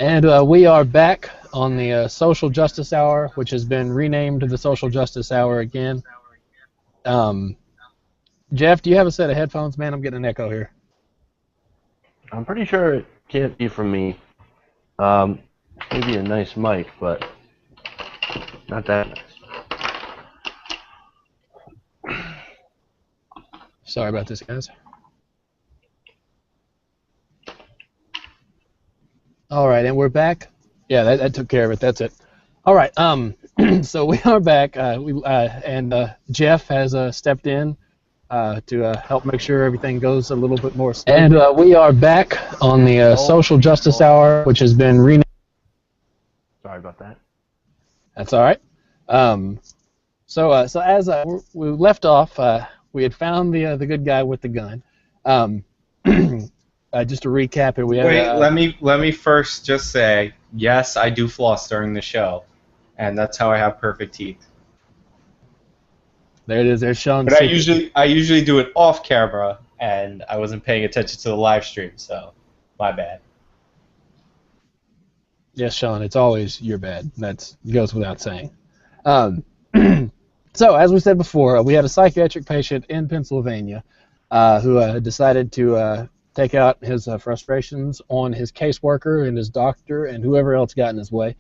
And we are back on the Social Justice Hour, which has been renamed to the Social Justice Hour again. Jeff, do you have a set of headphones? Man, I'm getting an echo here. I'm pretty sure it can't be from me. Maybe a nice mic, but not that nice. Sorry about this, guys. All right, and we're back. Yeah, that took care of it. That's it. All right. So we are back. And Jeff has stepped in to help make sure everything goes a little bit more smoothly. And we are back on the Social Justice Hour, which has been renamed. Sorry about that. That's all right. So as we left off, we had found the good guy with the gun. Just to recap here, we have. Wait, let me first just say, yes, I do floss during the show, and that's how I have perfect teeth. There it is. There's Sean. But I usually do it off camera, and I wasn't paying attention to the live stream, so my bad. Yes, Sean, it's always your bad. That goes without saying. So, as we said before, we had a psychiatric patient in Pennsylvania who decided to take out his frustrations on his caseworker and his doctor and whoever else got in his way.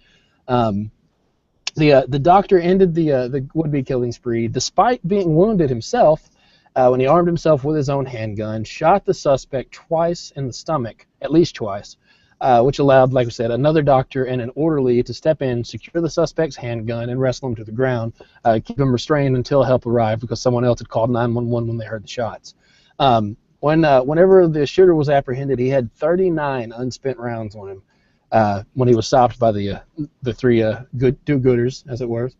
The doctor ended the would-be killing spree despite being wounded himself when he armed himself with his own handgun, shot the suspect twice in the stomach, at least twice, which allowed, like I said, another doctor and an orderly to step in, secure the suspect's handgun, and wrestle him to the ground, keep him restrained until help arrived because someone else had called 911 when they heard the shots. Whenever the shooter was apprehended, he had 39 unspent rounds on him when he was stopped by the three do-gooders, as it were.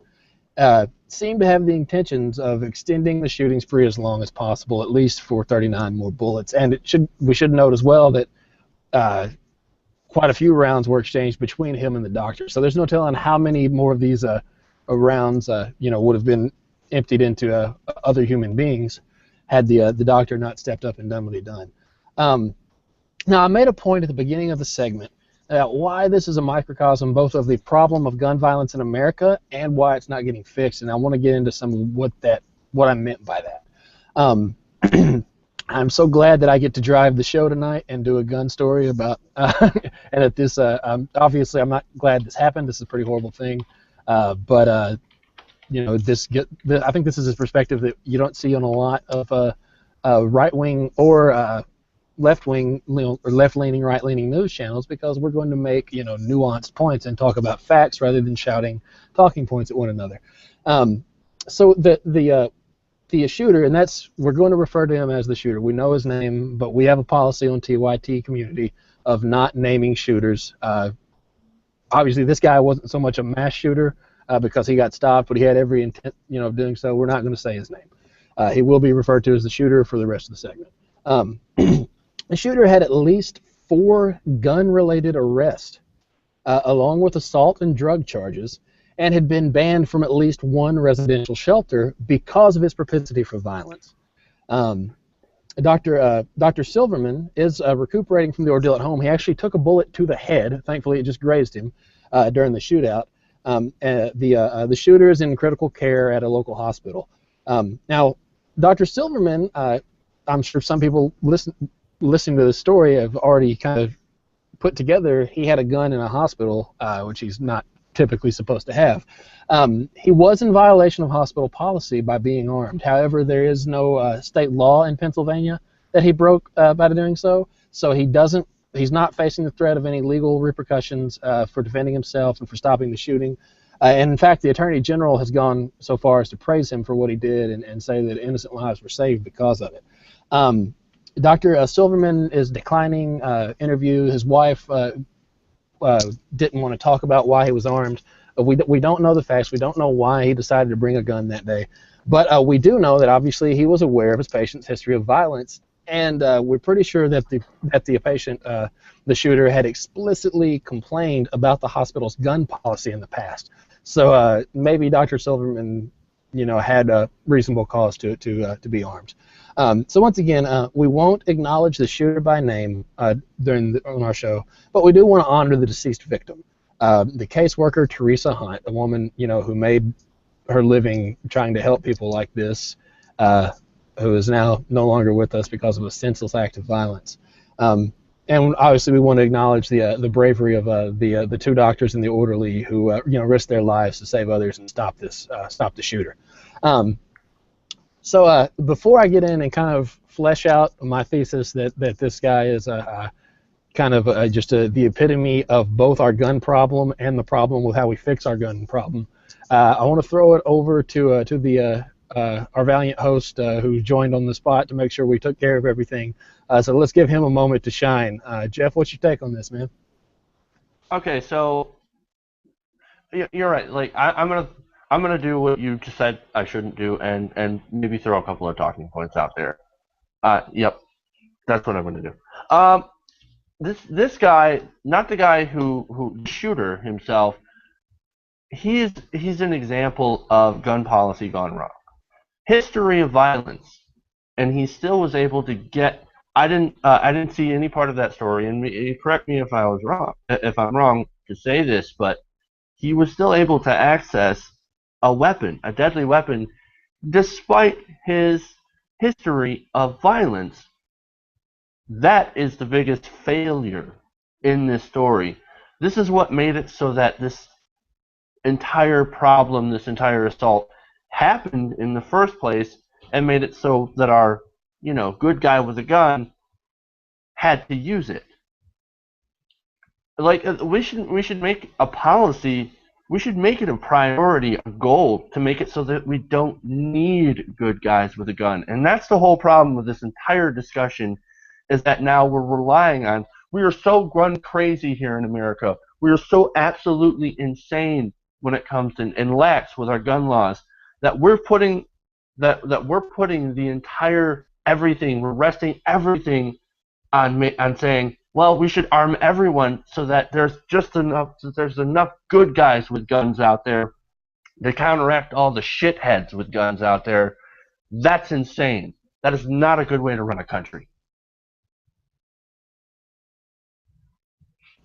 Seemed to have the intentions of extending the shooting spree as long as possible, at least for 39 more bullets. And we should note as well that quite a few rounds were exchanged between him and the doctor. So there's no telling how many more of these rounds would have been emptied into other human beings had the doctor not stepped up and done what he'd done. Now, I made a point at the beginning of the segment about why this is a microcosm both of the problem of gun violence in America and why it's not getting fixed, and I want to get into some of what I meant by that. I'm so glad that I get to drive the show tonight and do a gun story about, and at this, obviously I'm not glad this happened. This is a pretty horrible thing, but I think this is a perspective that you don't see on a lot of right-wing or left-wing, or left-leaning, right-leaning news channels, because we're going to make nuanced points and talk about facts rather than shouting talking points at one another. So the shooter, and we're going to refer to him as the shooter. We know his name, but we have a policy on TYT Community of not naming shooters. Obviously, this guy wasn't so much a mass shooter because he got stopped, but he had every intent, of doing so. We're not going to say his name. He will be referred to as the shooter for the rest of the segment. The shooter had at least 4 gun-related arrests, along with assault and drug silverman and had been banned from at least one residential shelter because of his propensity for violence. Dr. Silverman is recuperating from the ordeal at home. He actually took a bullet to the head. Thankfully, it just grazed him during the shootout. The shooter is in critical care at a local hospital. Now, Dr. Silverman, I'm sure some people listening to the story have already kind of put together he had a gun in a hospital, which he's not typically supposed to have. He was in violation of hospital policy by being armed. However, there is no state law in Pennsylvania that he broke by doing so. So he's not facing the threat of any legal repercussions for defending himself and for stopping the shooting. And in fact, the Attorney General has gone so far as to praise him for what he did and say that innocent lives were saved because of it. Dr. Silverman is declining interview. His wife didn't want to talk about why he was armed. We don't know the facts. We don't know why he decided to bring a gun that day. But we do know that obviously he was aware of his patient's history of violence, and we're pretty sure that the patient, the shooter, had explicitly complained about the hospital's gun policy in the past. So maybe Dr. Silverman had a reasonable cause to be armed. So once again, we won't acknowledge the shooter by name on our show, but we do want to honor the deceased victim, the caseworker Teresa Hunt, a woman who made her living trying to help people like this, who is now no longer with us because of a senseless act of violence. And obviously, we want to acknowledge the bravery of the two doctors and the orderly who risked their lives to save others and stop the shooter. So before I get in and kind of flesh out my thesis that this guy is kind of the epitome of both our gun problem and the problem with how we fix our gun problem, I want to throw it over to our valiant host who joined on the spot to make sure we took care of everything. So let's give him a moment to shine. Jeff, what's your take on this, man? Okay, so you're right. Like I'm gonna do what you just said I shouldn't do, and maybe throw a couple of talking points out there. Yep, that's what I'm gonna do. This guy, not the guy who shooter himself. He's an example of gun policy gone wrong. History of violence, and he still was able to get. I didn't see any part of that story, and correct me if I'm wrong to say this, but he was still able to access a weapon, a deadly weapon, despite his history of violence. That is the biggest failure in this story. This is what made it so that this entire problem, this entire assault, happened in the first place, and made it so that our good guy with a gun had to use it. Like we should make a policy. We should make it a priority, a goal, to make it so that we don't need good guys with a gun. And that's the whole problem with this entire discussion, is that now we're relying on. We are so gun crazy here in America. We are so absolutely insane when it comes to and lax with our gun laws that we're putting the entire everything. We're resting everything on saying, well, we should arm everyone so that there's enough good guys with guns out there to counteract all the shitheads with guns out there. That's insane. That is not a good way to run a country.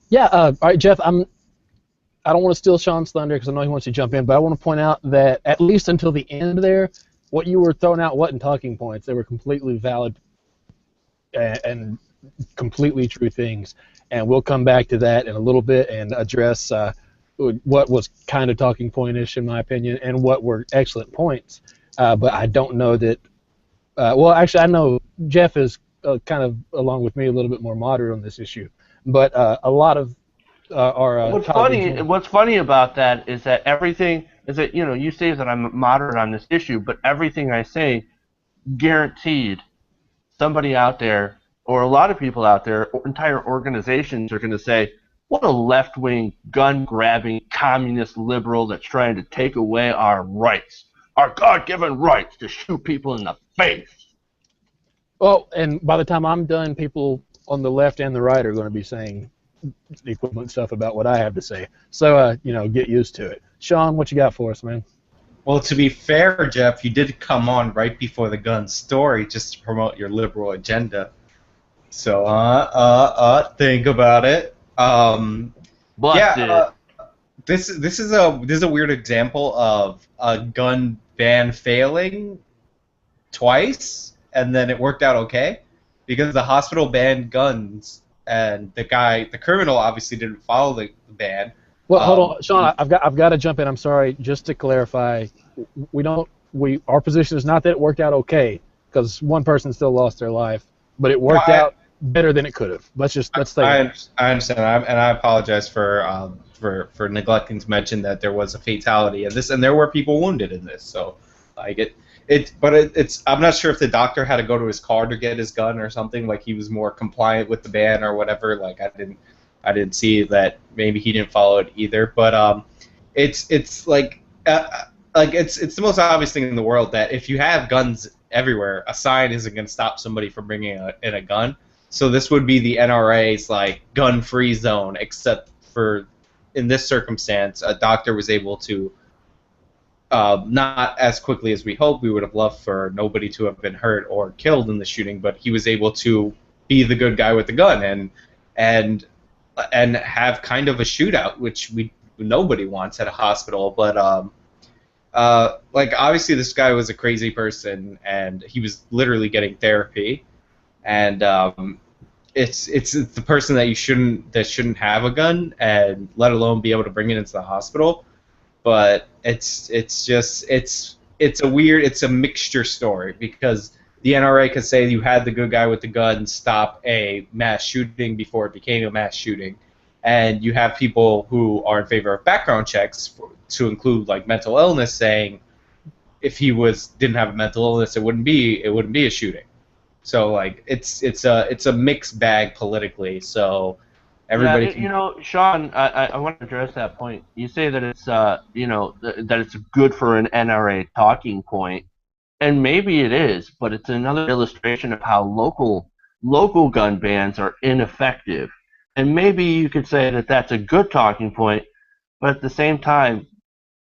Yeah. All right, Jeff. I don't want to steal Sean's thunder because I know he wants to jump in, but I want to point out that at least until the end there, what you were throwing out wasn't talking points. They were completely valid and completely true things. And we'll come back to that in a little bit and address what was kind of talking point-ish, in my opinion, and what were excellent points. But I don't know that well, actually, I know Jeff is kind of, along with me, a little bit more moderate on this issue. But a lot of What's funny about that is that everything is that you say that I'm moderate on this issue, but everything I say, guaranteed, somebody out there or a lot of people out there, entire organizations are going to say, "What a left-wing, gun-grabbing, communist liberal that's trying to take away our rights, our God-given rights to shoot people in the face." Well, and by the time I'm done, people on the left and the right are going to be saying the equivalent stuff about what I have to say. So, get used to it. Sean, what you got for us, man? Well, to be fair, Jeff, you did come on right before the gun story just to promote your liberal agenda. So, think about it. This is a weird example of a gun ban failing twice, and then it worked out okay, because the hospital banned guns. And the criminal, obviously didn't follow the ban. Well, hold on, Sean. I've got to jump in. I'm sorry. Just to clarify, our position is not that it worked out okay, because one person still lost their life, but it worked out better than it could have. Let's say I understand, and I apologize for neglecting to mention that there was a fatality in this, and there were people wounded in this. So I get. I'm not sure if the doctor had to go to his car to get his gun or something. Like he was more compliant with the ban or whatever. Like I didn't see that. Maybe he didn't follow it either. But it's the most obvious thing in the world that if you have guns everywhere, a sign isn't going to stop somebody from bringing in a gun. So this would be the NRA's like gun-free zone, except for in this circumstance, a doctor was able to not as quickly as we hoped. We would have loved for nobody to have been hurt or killed in the shooting, but he was able to be the good guy with the gun and have kind of a shootout, which nobody wants at a hospital. But like obviously this guy was a crazy person, and he was literally getting therapy, and it's the person that shouldn't have a gun, and let alone be able to bring it into the hospital. But it's a mixture story, because the NRA could say you had the good guy with the gun stop a mass shooting before it became a mass shooting, and you have people who are in favor of background checks to include like mental illness, saying if he didn't have a mental illness, it wouldn't be a shooting. So like it's a mixed bag politically. So everybody can. You know, Sean, I want to address that point. You say that it's that it's good for an NRA talking point, and maybe it is, but it's another illustration of how local gun bans are ineffective. And maybe you could say that that's a good talking point, but at the same time,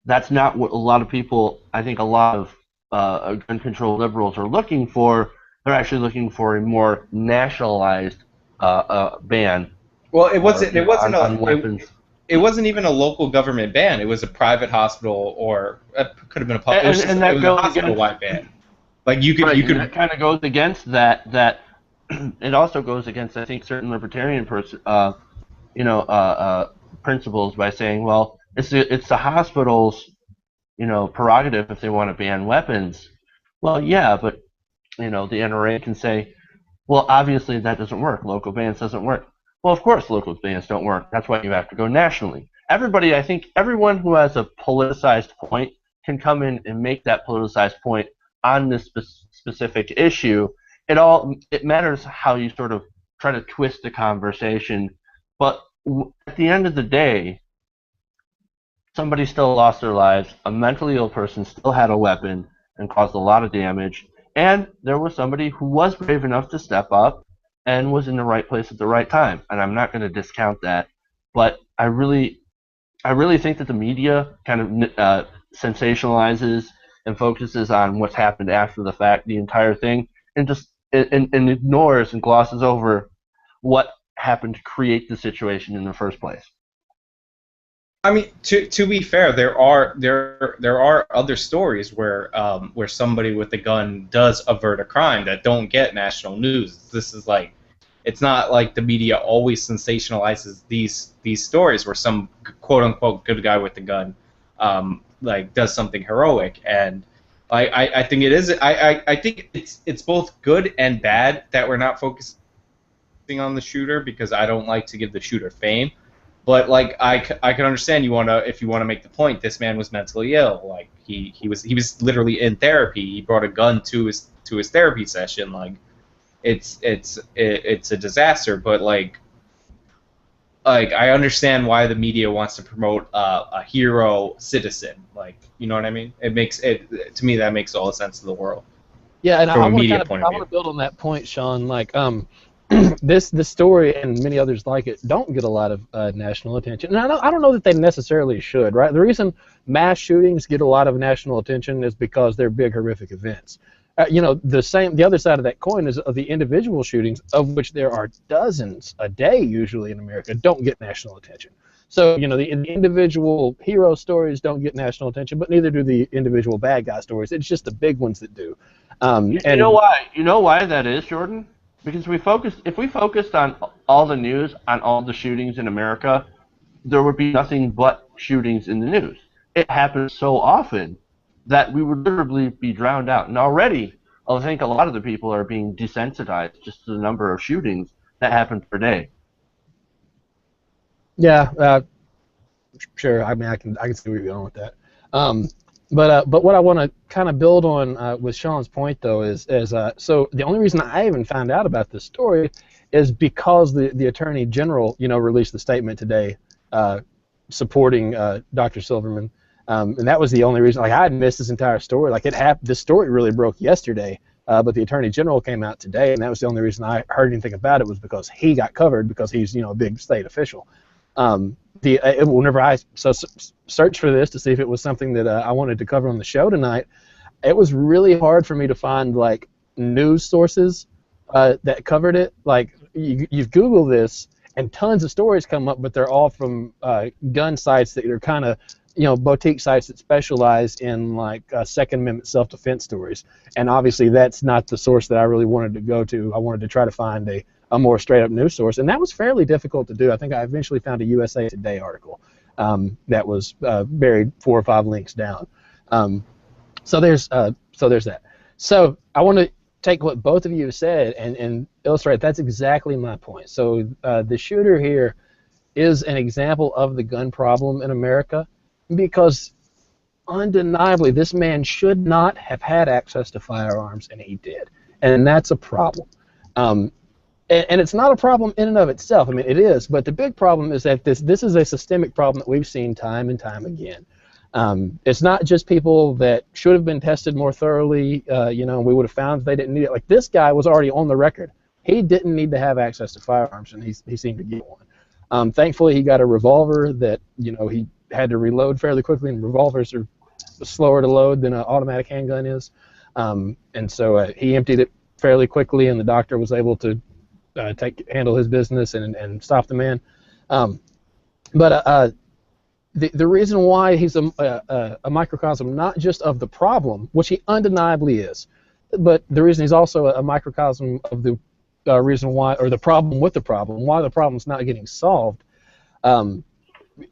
that's not what a lot of people, I think a lot of gun control liberals are looking for. They're actually looking for a more nationalized ban. Well, it wasn't on weapons. It wasn't even a local government ban. It was a private hospital, or it could have been a public. It was a hospital-wide ban. Like you could. That kind of goes against that. It also goes against, I think, certain libertarian principles by saying, well, it's the hospital's prerogative if they want to ban weapons. Well, yeah, but the NRA can say, well, obviously that doesn't work. Local bans doesn't work. Well, of course local bans don't work. That's why you have to go nationally. I think everyone who has a politicized point can come in and make that politicized point on this specific issue. It matters how you sort of try to twist the conversation. But at the end of the day, somebody still lost their lives. A mentally ill person still had a weapon and caused a lot of damage. And there was somebody who was brave enough to step up and was in the right place at the right time. And I'm not going to discount that. But I really think that the media kind of sensationalizes and focuses on what's happened after the fact, the entire thing, and just and ignores and glosses over what happened to create the situation in the first place. I mean, to be fair, there are other stories where somebody with a gun does avert a crime that don't get national news. This is like, it's not like the media always sensationalizes these stories where some quote unquote good guy with a gun like does something heroic. And I think it is. I think it's both good and bad that we're not focusing on the shooter, because I don't like to give the shooter fame. But like I can understand if you want to make the point, this man was mentally ill. Like he was literally in therapy. He brought a gun to his therapy session. Like it's a disaster. But like I understand why the media wants to promote a hero citizen. Like, you know what I mean? To me, that makes all the sense in the world. Yeah, and I want to build on that point, Sean. Like this story and many others like it don't get a lot of national attention, and I don't know that they necessarily should, right? The reason mass shootings get a lot of national attention is because they're big, horrific events. The other side of that coin is of the individual shootings, of which there are dozens a day usually in America, don't get national attention. So the individual hero stories don't get national attention, but neither do the individual bad guy stories. It's just the big ones that do. You know why? You know why that is, Jordan? Because if we focused on all the news on all the shootings in America, there would be nothing but shootings in the news. It happens so often that we would literally be drowned out. And already, I think a lot of the people are being desensitized just to the number of shootings that happen per day. Yeah, sure. I mean, I can see where you're going with that. But what I want to kind of build on with Sean's point, though, is so the only reason I even found out about this story is because the Attorney General, released the statement today supporting Dr. Silverman, and that was the only reason. Like, I had missed this entire story. Like, this story really broke yesterday, but the Attorney General came out today, and that was the only reason I heard anything about it, was because he got covered, because he's a big state official. whenever I searched for this to see if it was something that I wanted to cover on the show tonight, it was really hard for me to find like news sources that covered it. Like you've Googled this, and tons of stories come up, but they're all from gun sites that are kind of, boutique sites that specialize in like Second Amendment self-defense stories. And obviously, that's not the source that I really wanted to go to. I wanted to try to find a more straight-up news source, and that was fairly difficult to do. I think I eventually found a USA Today article that was buried 4 or 5 links down. So there's that. So I want to take what both of you said and illustrate. That's exactly my point. So the shooter here is an example of the gun problem in America, because undeniably this man should not have had access to firearms, and he did, and that's a problem. And it's not a problem in and of itself. I mean, it is, but the big problem is that this is a systemic problem that we've seen time and time again. It's not just people that should have been tested more thoroughly, we would have found that they didn't need it. Like, this guy was already on the record. He didn't need to have access to firearms, and he seemed to get one. Thankfully, he got a revolver that, he had to reload fairly quickly, and revolvers are slower to load than an automatic handgun is. And so he emptied it fairly quickly, and the doctor was able to handle his business and stop the man. But the reason why he's a microcosm, not just of the problem, which he undeniably is, but the reason he's also a microcosm of the reason why, or the problem with the problem, why the problem's not getting solved,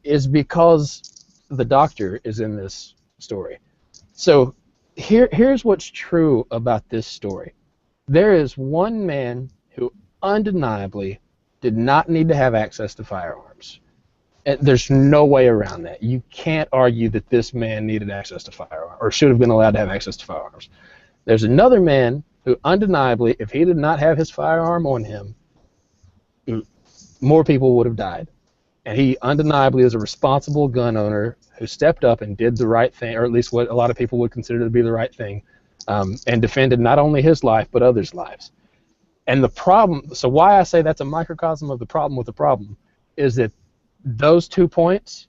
is because the doctor is in this story. So here's what's true about this story. There is one man who undeniably did not need to have access to firearms. And there's no way around that. You can't argue that this man needed access to firearms, or should have been allowed to have access to firearms. There's another man who undeniably, if he did not have his firearm on him, more people would have died. And he undeniably is a responsible gun owner who stepped up and did the right thing, or at least what a lot of people would consider to be the right thing, and defended not only his life but others' lives. And the problem, so why I say that's a microcosm of the problem with the problem, is that those 2 points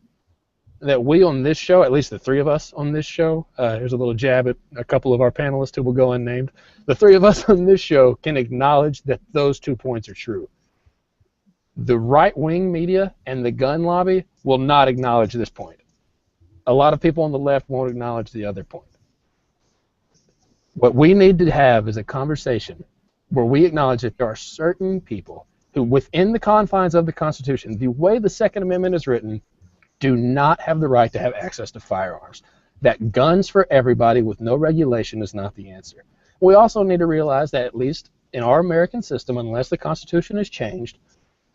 that we on this show, at least the 3 of us on this show, here's a little jab at a couple of our panelists who will go unnamed, the 3 of us on this show can acknowledge that those 2 points are true. The right-wing media and the gun lobby will not acknowledge this point. A lot of people on the left won't acknowledge the other point. What we need to have is a conversation where we acknowledge that there are certain people who, within the confines of the Constitution, the way the Second Amendment is written, do not have the right to have access to firearms. That guns for everybody with no regulation is not the answer. We also need to realize that, at least in our American system, unless the Constitution is changed,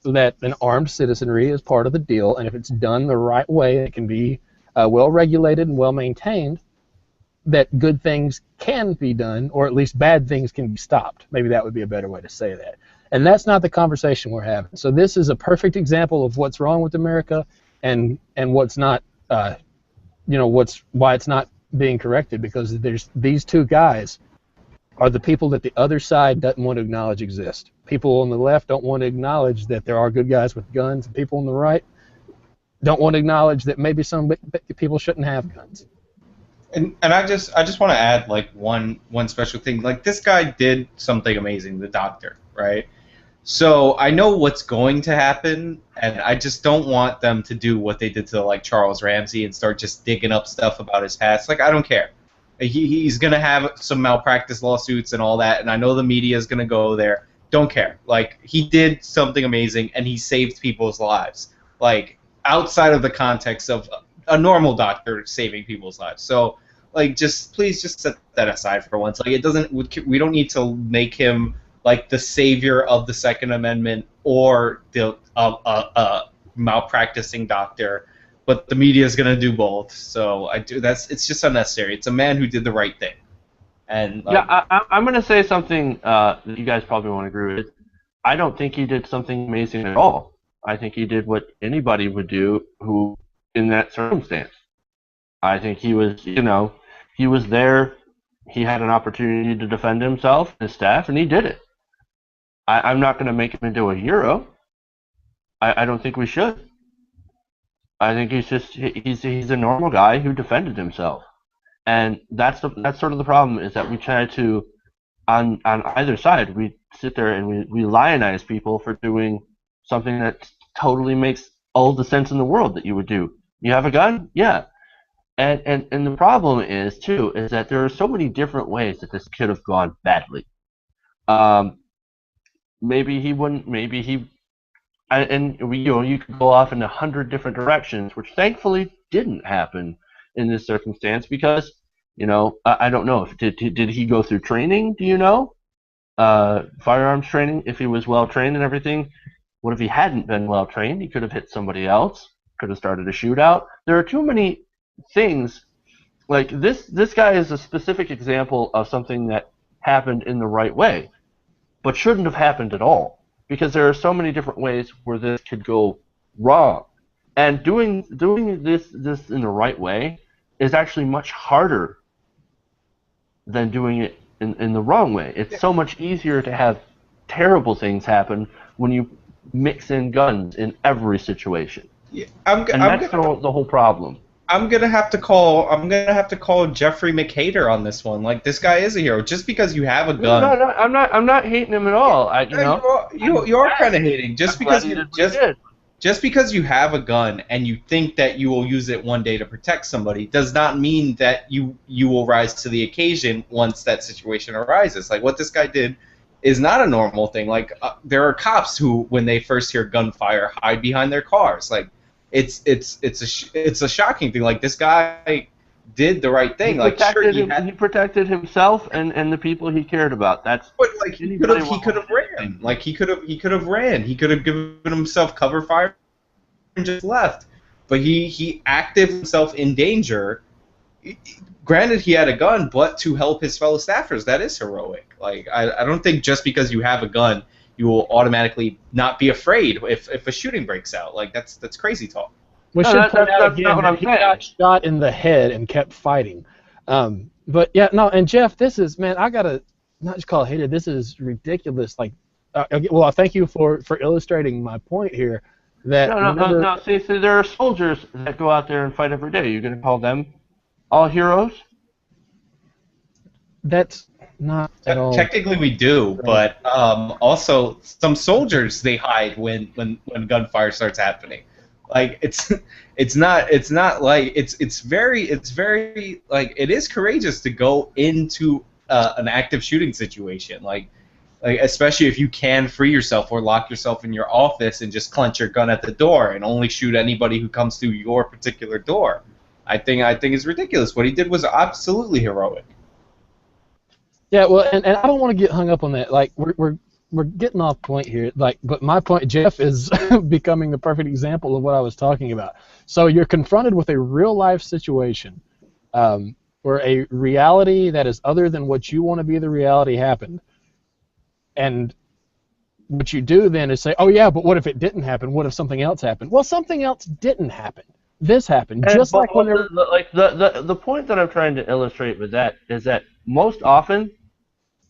that an armed citizenry is part of the deal, and if it's done the right way, it can be well regulated and well maintained, that good things can be done, or at least bad things can be stopped. Maybe that would be a better way to say that. And that's not the conversation we're having. So this is a perfect example of what's wrong with America, and what's not, why it's not being corrected, because there's these 2 guys are the people that the other side doesn't want to acknowledge exist. People on the left don't want to acknowledge that there are good guys with guns, and people on the right don't want to acknowledge that maybe some people shouldn't have guns. And I just want to add like one special thing. Like, this guy did something amazing, the doctor, right? So I know what's going to happen, and I just don't want them to do what they did to like Charles Ramsey and start just digging up stuff about his past. Like, I don't care. He's gonna have some malpractice lawsuits and all that, and I know the media is gonna go there. Don't care. Like, he did something amazing, and he saved people's lives. Like, outside of the context of a normal doctor saving people's lives. So, like, please set that aside for once. Like, we don't need to make him like the savior of the Second Amendment or the malpracticing doctor, but the media is going to do both. So it's just unnecessary. It's a man who did the right thing. And yeah, I'm going to say something that you guys probably won't agree with. I don't think he did something amazing at all. I think he did what anybody would do who in that circumstance. I think he was, he was there. He had an opportunity to defend himself and his staff, and he did it. I'm not going to make him into a hero. I don't think we should. I think he's a normal guy who defended himself, and that's sort of the problem, is that we try to, on either side, we sit there and we lionize people for doing something that totally makes all the sense in the world that you would do. You have a gun, yeah, and the problem is too is that there are so many different ways that this could have gone badly. Maybe he wouldn't. Maybe he. You could go off in 100 different directions, which thankfully didn't happen in this circumstance because, I don't know if did he go through training? Do you know? Firearms training, if he was well trained and everything. What if he hadn't been well trained? He could have hit somebody else, could have started a shootout. There are too many things. Like this guy is a specific example of something that happened in the right way, but shouldn't have happened at all. Because there are so many different ways where this could go wrong, and doing this in the right way is actually much harder than doing it in the wrong way. It's so much easier to have terrible things happen when you mix in guns in every situation. Yeah, that's the whole problem. I'm gonna have to call Jeffrey McHater on this one. Like, this guy is a hero. Just because you have a gun. No, I'm not hating him at all. You are kind of hating just because you have a gun and you think that you will use it one day to protect somebody does not mean that you will rise to the occasion once that situation arises. Like, what this guy did is not a normal thing. Like, there are cops who, when they first hear gunfire, hide behind their cars. Like, it's a shocking thing. Like, this guy did the right thing. He protected himself and the people he cared about. But like, he could have ran. Like, he could have ran. He could have given himself cover fire and just left. But he acted himself in danger. Granted, he had a gun, but to help his fellow staffers, that is heroic. Like, I don't think just because you have a gun, you will automatically not be afraid if a shooting breaks out. Like, that's crazy talk. We should point out again that he got shot in the head and kept fighting. But yeah, no, and Jeff, this is, man, I gotta not just call it hated. This is ridiculous. Like, well, thank you for illustrating my point here. That no. See, there are soldiers that go out there and fight every day. You're gonna call them all heroes? That's not at all. Technically, we do, right. But also some soldiers, they hide when gunfire starts happening. Like, it's very like, it is courageous to go into an active shooting situation. Like especially if you can free yourself or lock yourself in your office and just clench your gun at the door and only shoot anybody who comes through your particular door. I think it's ridiculous. What he did was absolutely heroic. Yeah, well, and I don't want to get hung up on that. Like, we're getting off point here. Like, but my point, Jeff, is becoming the perfect example of what I was talking about. So you're confronted with a real life situation, where a reality that is other than what you want to be the reality happened, and what you do then is say, oh yeah, but what if it didn't happen? What if something else happened? Well, something else didn't happen. This happened. Just like when the point that I'm trying to illustrate with that is that most often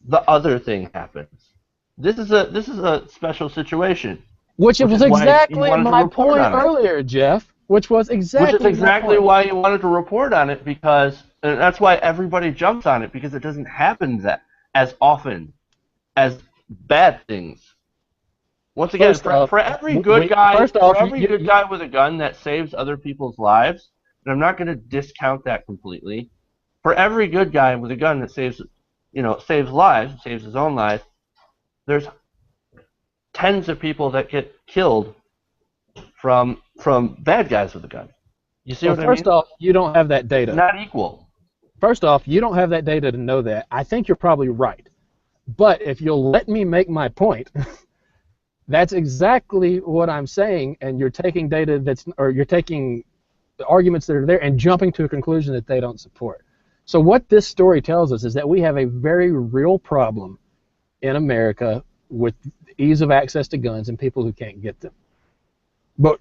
the other thing happens. This is a special situation. Which was exactly my point earlier, Jeff. Which was exactly why you wanted to report on it, because and that's why everybody jumps on it, because it doesn't happen that as often as bad things. Once again, for every good guy with a gun that saves other people's lives, and I'm not going to discount that completely. For every good guy with a gun that saves lives, saves his own life, there's tens of people that get killed from bad guys with a gun. You see what I mean? First off, you don't have that data. Not equal. First off, you don't have that data to know that. I think you're probably right. But if you'll let me make my point, that's exactly what I'm saying, and you're taking you're taking the arguments that are there and jumping to a conclusion that they don't support. So what this story tells us is that we have a very real problem in America with ease of access to guns and people who can't get them. But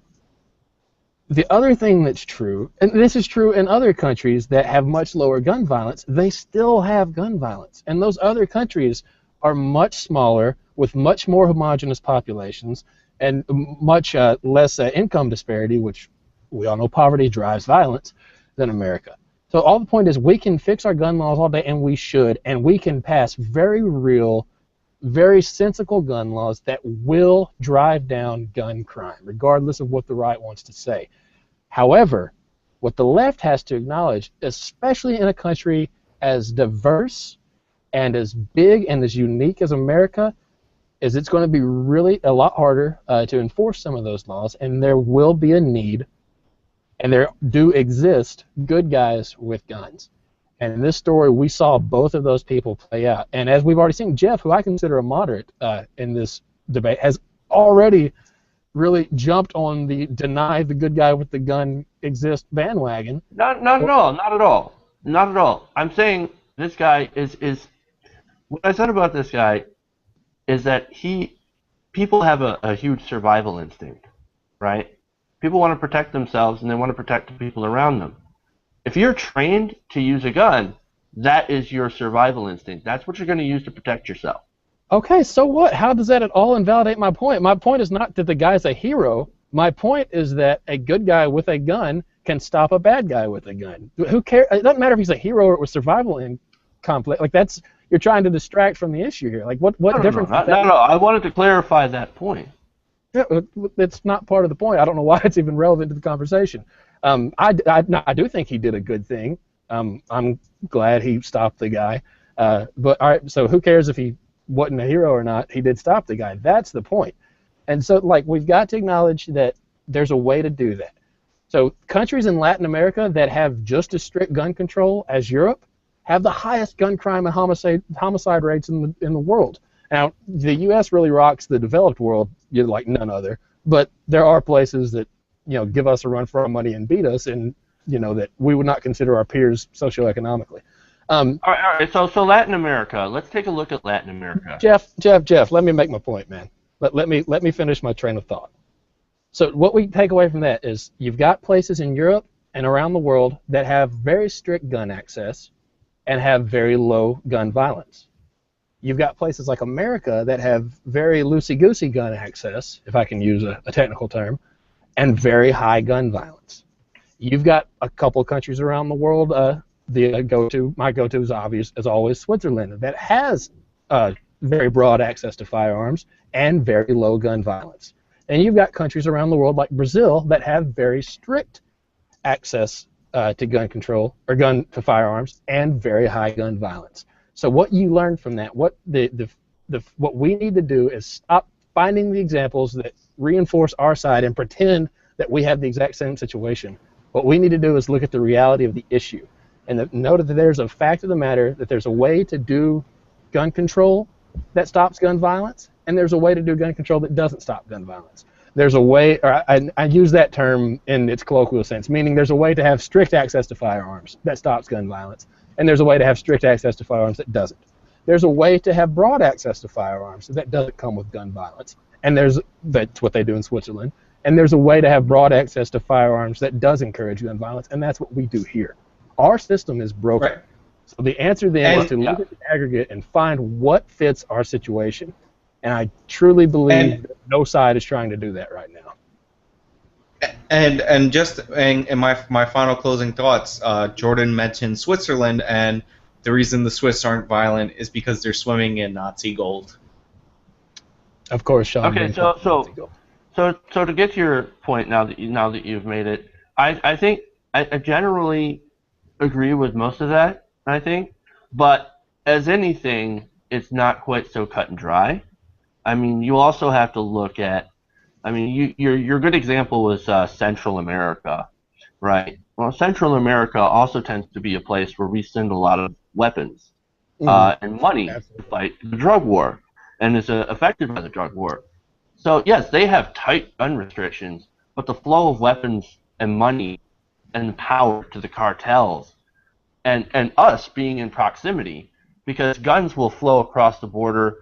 the other thing that's true, and this is true in other countries that have much lower gun violence, they still have gun violence. And those other countries are much smaller, with much more homogeneous populations, and much less income disparity, which we all know poverty drives violence, than America. So all the point is we can fix our gun laws all day, and we should, and we can pass very real, very sensible gun laws that will drive down gun crime, regardless of what the right wants to say. However, what the left has to acknowledge, especially in a country as diverse and as big and as unique as America, is it's going to be really a lot harder to enforce some of those laws, and there will be a need, and there do exist good guys with guns. And in this story, we saw both of those people play out. And as we've already seen, Jeff, who I consider a moderate in this debate, has already really jumped on the deny the good guy with the gun exists bandwagon. Not at all. Not at all. Not at all. I'm saying this guy is what I said about this guy is that people have a huge survival instinct, right? People want to protect themselves, and they want to protect the people around them. If you're trained to use a gun, that is your survival instinct. That's what you're going to use to protect yourself. Okay, so what? How does that at all invalidate my point? My point is not that the guy's a hero. My point is that a good guy with a gun can stop a bad guy with a gun. Who cares? It doesn't matter if he's a hero or it was survival in conflict. Like that's you're trying to distract from the issue here. Like what difference? No. I wanted to clarify that point. Yeah, it's not part of the point. I don't know why it's even relevant to the conversation. I do think he did a good thing. I'm glad he stopped the guy. But all right, so who cares if he wasn't a hero or not? He did stop the guy. That's the point. And so, like, we've got to acknowledge that there's a way to do that. So countries in Latin America that have just as strict gun control as Europe have the highest gun crime and homicide rates in the world. Now, the U.S. really rocks the developed world, like none other. But there are places that give us a run for our money and beat us, and that we would not consider our peers socioeconomically. All right. So Latin America. Let's take a look at Latin America. Jeff. Let me make my point, man. Let me finish my train of thought. So what we take away from that is you've got places in Europe and around the world that have very strict gun access and have very low gun violence. You've got places like America that have very loosey-goosey gun access, if I can use a technical term, and very high gun violence. You've got a couple of countries around the world. My go-to is obvious, as always, Switzerland, that has very broad access to firearms and very low gun violence. And you've got countries around the world like Brazil that have very strict access to gun control or to firearms and very high gun violence. So what you learn from that, what we need to do is stop finding the examples that reinforce our side and pretend that we have the exact same situation. What we need to do is look at the reality of the issue and note that there's a fact of the matter that there's a way to do gun control that stops gun violence, and there's a way to do gun control that doesn't stop gun violence. There's a way, or I use that term in its colloquial sense, meaning there's a way to have strict access to firearms that stops gun violence, and there's a way to have strict access to firearms that doesn't. There's a way to have broad access to firearms that doesn't come with gun violence, and that's what they do in Switzerland. And there's a way to have broad access to firearms that does encourage gun violence, and that's what we do here. Our system is broken. Right. So the answer then is to look at the aggregate and find what fits our situation. And I truly believe that no side is trying to do that right now. And just in my final closing thoughts, Jordan mentioned Switzerland, and the reason the Swiss aren't violent is because they're swimming in Nazi gold. Of course, Sean. Okay, so to get to your point, now that you've made it, I think I generally agree with most of that. I think, but as anything, it's not quite so cut and dry. I mean, you also have to look at. I mean, your good example was Central America, right? Well, Central America also tends to be a place where we send a lot of weapons and money to fight the drug war, and is affected by the drug war. So yes, they have tight gun restrictions, but the flow of weapons and money and power to the cartels, and us being in proximity, because guns will flow across the border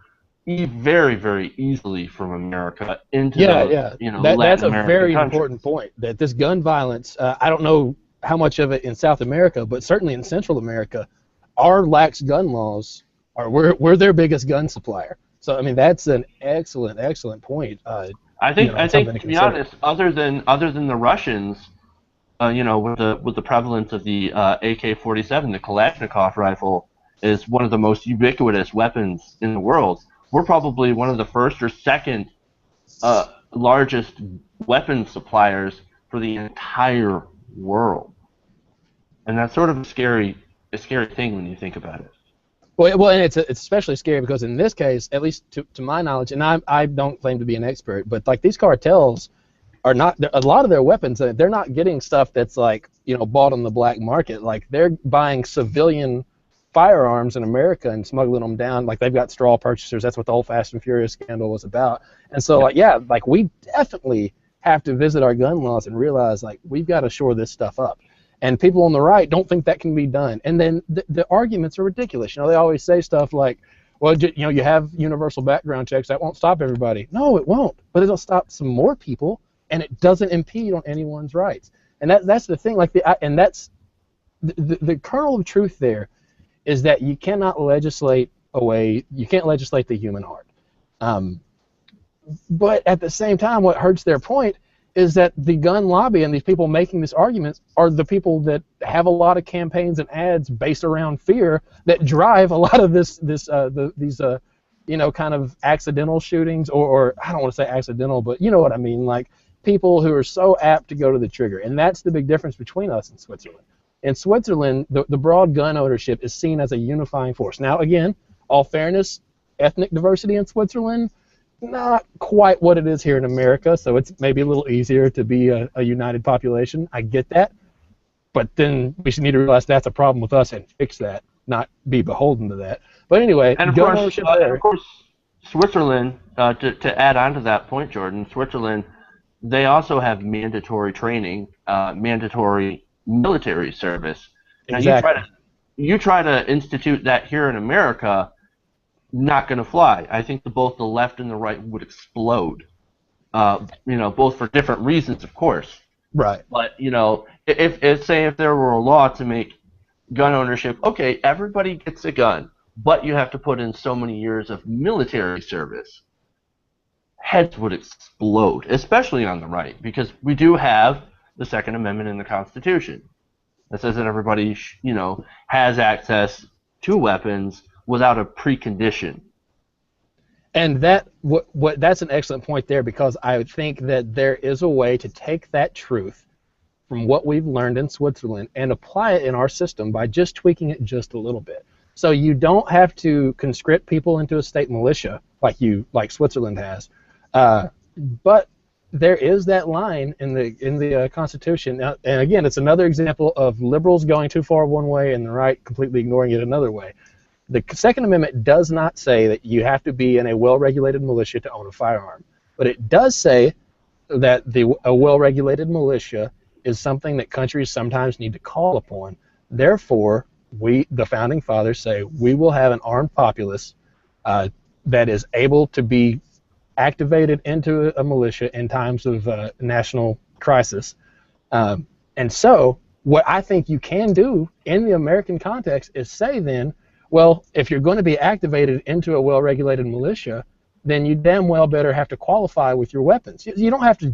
very, very easily from America into Latin that's a American very countries. important point. That this gun violence, I don't know how much of it in South America, but certainly in Central America, our lax gun laws we're their biggest gun supplier. So I mean that's an excellent point. I think to be honest, other than the Russians, with the prevalence of the AK-47, the Kalashnikov rifle is one of the most ubiquitous weapons in the world. We're probably one of the first or second largest weapons suppliers for the entire world, and that's sort of a scary thing when you think about it. Well, and it's especially scary because in this case, at least to my knowledge, and I don't claim to be an expert, but like these cartels are not, a lot of their weapons, they're not getting stuff that's like, bought on the black market. Like they're buying civilian firearms in America and smuggling them down. Like they've got straw purchasers. That's what the whole Fast and Furious scandal was about. And so like we definitely have to visit our gun laws and realize like we've got to shore this stuff up. And people on the right don't think that can be done. And then the arguments are ridiculous. They always say stuff like, well, you have universal background checks. That won't stop everybody. No, it won't. But it'll stop some more people, and it doesn't impede on anyone's rights. And that's the thing. And that's the kernel of truth there is that you cannot legislate away. You can't legislate the human heart. But at the same time, what hurts their point is that the gun lobby and these people making these arguments are the people that have a lot of campaigns and ads based around fear that drive a lot of these kind of accidental shootings, or I don't want to say accidental, but you know what I mean, like people who are so apt to go to the trigger. And that's the big difference between us and Switzerland. In Switzerland, the broad gun ownership is seen as a unifying force. Now, again, all fairness, ethnic diversity in Switzerland, not quite what it is here in America, so it's maybe a little easier to be a united population. I get that. But then we should need to realize that's a problem with us and fix that, not be beholden to that. But anyway, and of course, Switzerland, to add on to that point, Jordan, Switzerland, they also have mandatory training, mandatory military service. Now, exactly. you try to institute that here in America, not going to fly. I think both the left and the right would explode. Both for different reasons, of course. Right. But if there were a law to make gun ownership, okay, everybody gets a gun, but you have to put in so many years of military service, heads would explode, especially on the right, because we do have the Second Amendment in the Constitution that says that everybody, has access to weapons without a precondition. And that's an excellent point there, because I think that there is a way to take that truth from what we've learned in Switzerland and apply it in our system by just tweaking it just a little bit. So you don't have to conscript people into a state militia like Switzerland has, but there is that line in the Constitution. Now, and again, it's another example of liberals going too far one way and the right completely ignoring it another way. The Second Amendment does not say that you have to be in a well-regulated militia to own a firearm, but it does say that a well-regulated militia is something that countries sometimes need to call upon. Therefore, the Founding Fathers say we will have an armed populace that is able to be activated into a militia in times of national crisis. And so what I think you can do in the American context is say then, well, if you're going to be activated into a well-regulated militia, then you damn well better have to qualify with your weapons. You don't have to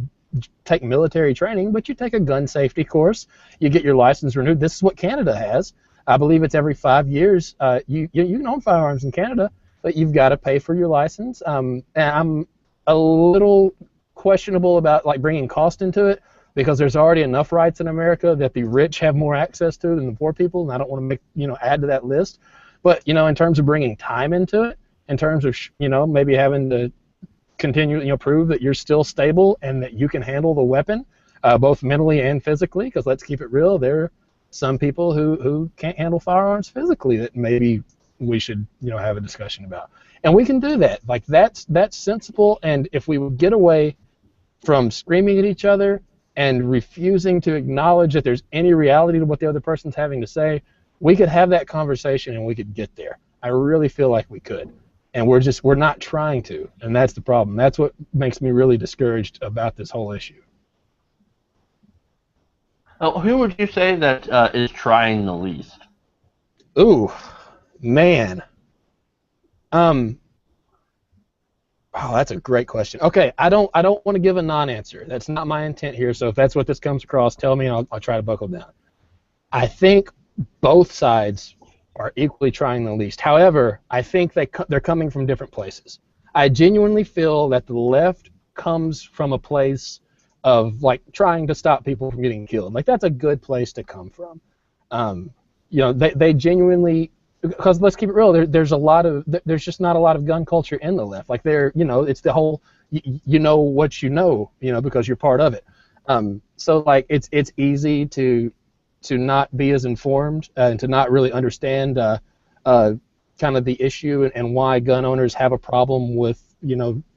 take military training, but you take a gun safety course. You get your license renewed. This is what Canada has. I believe it's every 5 years. You can own firearms in Canada, but you've got to pay for your license. And I'm a little questionable about bringing cost into it, because there's already enough rights in America that the rich have more access to than the poor people, and I don't want to add to that list. But in terms of bringing time into it, in terms of maybe having to continue prove that you're still stable and that you can handle the weapon, both mentally and physically, because let's keep it real, there are some people who can't handle firearms physically that maybe we should have a discussion about. And we can do that. That's sensible. And if we would get away from screaming at each other and refusing to acknowledge that there's any reality to what the other person's having to say, we could have that conversation and we could get there. I really feel like we could. And we're not trying to, and that's the problem. That's what makes me really discouraged about this whole issue. Who would you say that is trying the least? Ooh, man. Oh, that's a great question. Okay, I don't want to give a non-answer. That's not my intent here. So if that's what this comes across, tell me, and I'll try to buckle down. I think both sides are equally trying the least. However, I think they're coming from different places. I genuinely feel that the left comes from a place of like trying to stop people from getting killed. Like that's a good place to come from. They genuinely, because let's keep it real, there's just not a lot of gun culture in the left. Like it's the whole you know what you know, because you're part of it. So like it's easy to not be as informed and to not really understand kind of the issue and why gun owners have a problem with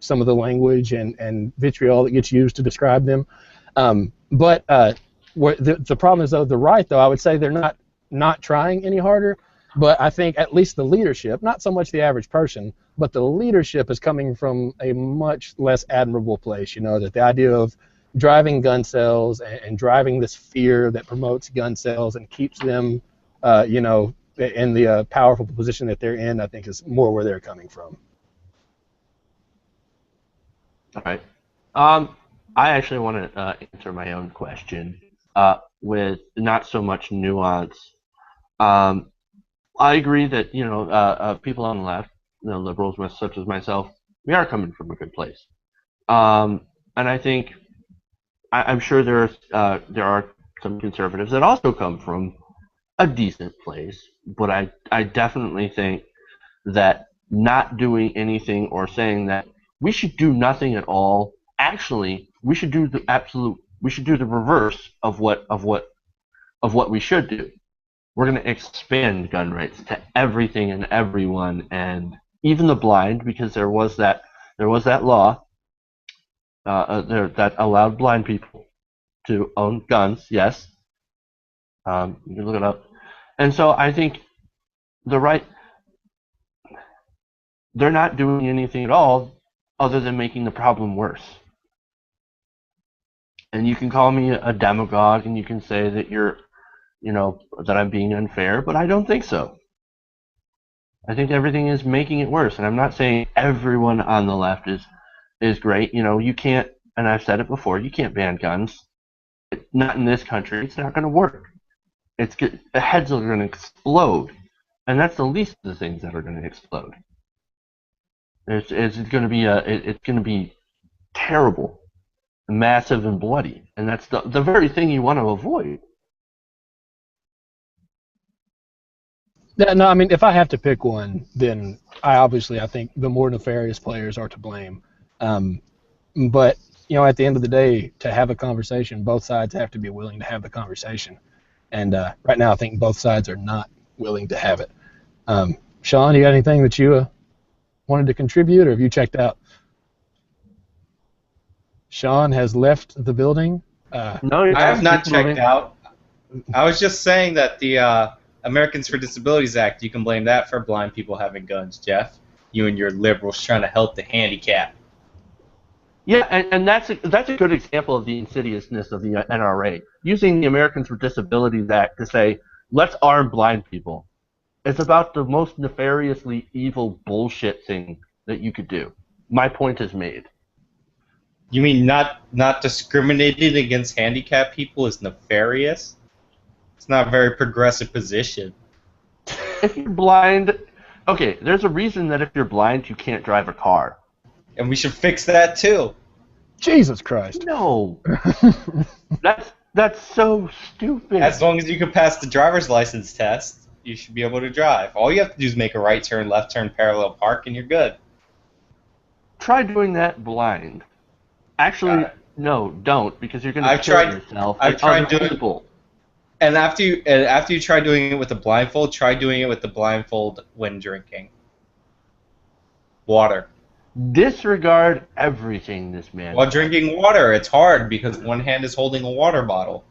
some of the language and vitriol that gets used to describe them. But the problem is, though, the right, though, I would say they're not trying any harder, but I think at least the leadership, not so much the average person, but the leadership is coming from a much less admirable place, that the idea of driving gun sales and driving this fear that promotes gun sales and keeps them, in the powerful position that they're in, I think is more where they're coming from. All right. I actually want to answer my own question with not so much nuance. I agree that people on the left, liberals such as myself, we are coming from a good place, and I think I'm sure there are some conservatives that also come from a decent place, but I definitely think that not doing anything or saying that we should do nothing at all. Actually, we should do the reverse of what we should do. We're going to expand gun rights to everything and everyone, and even the blind, because there was that law that allowed blind people to own guns. Yes, you can look it up. And so I think the right, they're not doing anything at all other than making the problem worse. And you can call me a demagogue, and you can say that that I'm being unfair, but I don't think so. I think everything is making it worse, and I'm not saying everyone on the left is great. You can't, and I've said it before, you can't ban guns. Not in this country. It's not going to work. The heads are going to explode, and that's the least of the things that are going to explode. It's going to be terrible, massive, and bloody, and that's the very thing you want to avoid. Yeah, no, I mean, if I have to pick one, then I think the more nefarious players are to blame. But at the end of the day, to have a conversation, both sides have to be willing to have the conversation. And right now, I think both sides are not willing to have it. Sean, you got anything that you wanted to contribute, or have you checked out? Sean has left the building. No, I have not checked out. I was just saying that the Americans for Disabilities Act, you can blame that for blind people having guns, Jeff. You and your liberals trying to help the handicapped. Yeah, and that's a good example of the insidiousness of the NRA, using the Americans for Disabilities Act to say, let's arm blind people. It's about the most nefariously evil bullshit thing that you could do. My point is made. You mean not discriminating against handicapped people is nefarious? It's not a very progressive position. If you're blind, okay, there's a reason that if you're blind, you can't drive a car. And we should fix that too. Jesus Christ. No. That's so stupid. As long as you can pass the driver's license test, you should be able to drive. All you have to do is make a right turn, left turn, parallel park, and you're good. Try doing that blind. Actually, no, don't, because you're going to kill yourself. I've tried doing it. And after you try doing it with the blindfold, try doing it with the blindfold when drinking. Water. Disregard everything this man. While drinking water, it's hard because one hand is holding a water bottle.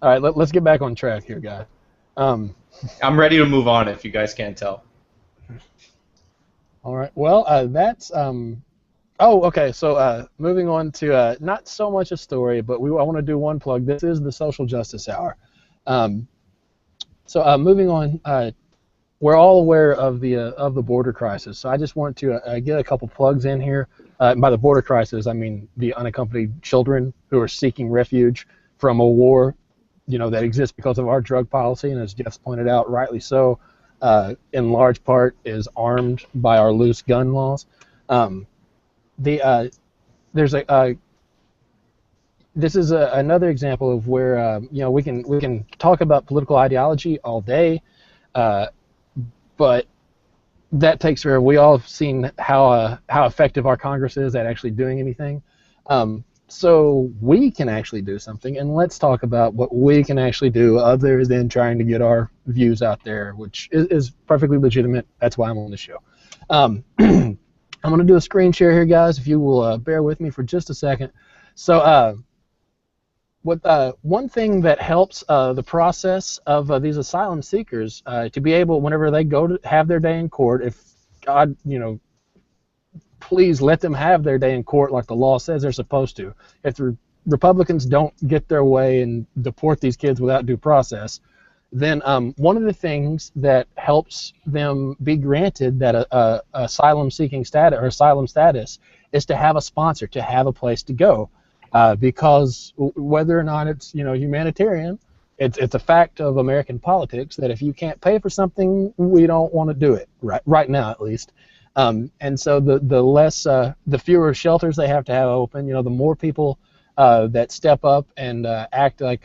All right, let's get back on track here, guys. I'm ready to move on if you guys can't tell. All right. Well, that's Oh, okay. So moving on to not so much a story, but I want to do one plug. This is the Social Justice Hour. So moving on, we're all aware of the border crisis. So I just want to get a couple plugs in here. By the border crisis, I mean the unaccompanied children who are seeking refuge from a war, that exists because of our drug policy, and as Jeff's pointed out, rightly so, in large part is armed by our loose gun laws. There's this is another example of where we can talk about political ideology all day, but that takes forever. We all have seen how effective our Congress is at actually doing anything. So we can actually do something, and let's talk about what we can actually do other than trying to get our views out there, which is perfectly legitimate. That's why I'm on the show. I'm going to do a screen share here, guys, if you will bear with me for just a second. So one thing that helps the process of these asylum seekers to be able, whenever they go to have their day in court, if God, please let them have their day in court like the law says they're supposed to. If the Republicans don't get their way and deport these kids without due process, then one of the things that helps them be granted that asylum-seeking status or asylum status is to have a sponsor, to have a place to go. Because whether or not it's humanitarian, it's a fact of American politics that if you can't pay for something, we don't want to do it right now at least. And so the fewer shelters they have to have open, the more people that step up and act like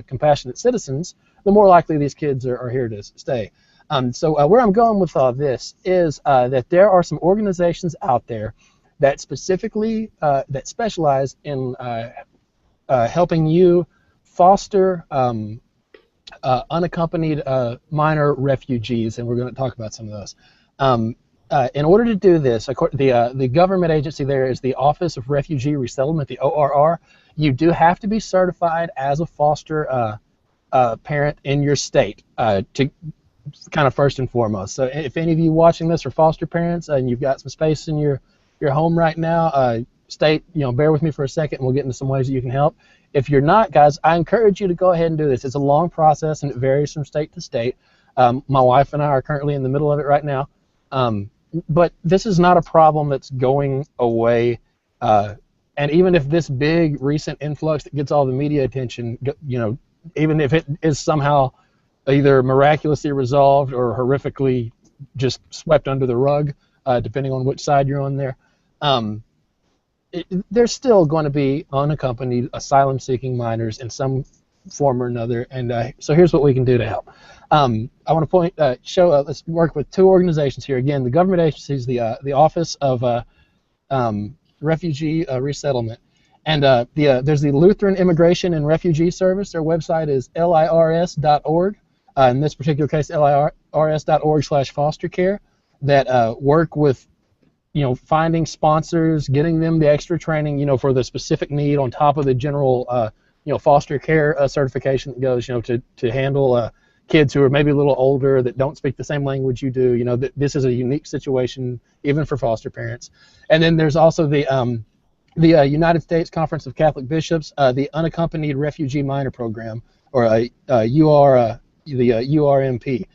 compassionate citizens, the more likely these kids are here to stay. So where I'm going with all this is that there are some organizations out there that specifically that specialize in helping you foster unaccompanied minor refugees, and we're going to talk about some of those. In order to do this, the government agency there is the Office of Refugee Resettlement, the ORR. You do have to be certified as a foster parent in your state to kind of first and foremost. So if any of you watching this are foster parents and you've got some space in your home right now, state, bear with me for a second and we'll get into some ways that you can help. If you're not, guys, I encourage you to go ahead and do this. It's a long process and it varies from state to state. My wife and I are currently in the middle of it right now. But this is not a problem that's going away. And even if this big recent influx that gets all the media attention, even if it is somehow either miraculously resolved or horrifically just swept under the rug, depending on which side you're on there, there's still going to be unaccompanied asylum-seeking minors in some form or another. And so here's what we can do to help. I want to let's work with two organizations here. Again, the government agencies, the Office of Refugee Resettlement, and there's the Lutheran Immigration and Refugee Service. Their website is lirs.org. In this particular case, lirs.org/fostercare, that work with finding sponsors, getting them the extra training for the specific need on top of the general foster care certification that goes to handle kids who are maybe a little older that don't speak the same language you do. This is a unique situation even for foster parents. And then there's also the United States Conference of Catholic Bishops, the Unaccompanied Refugee Minor Program, or the URMP.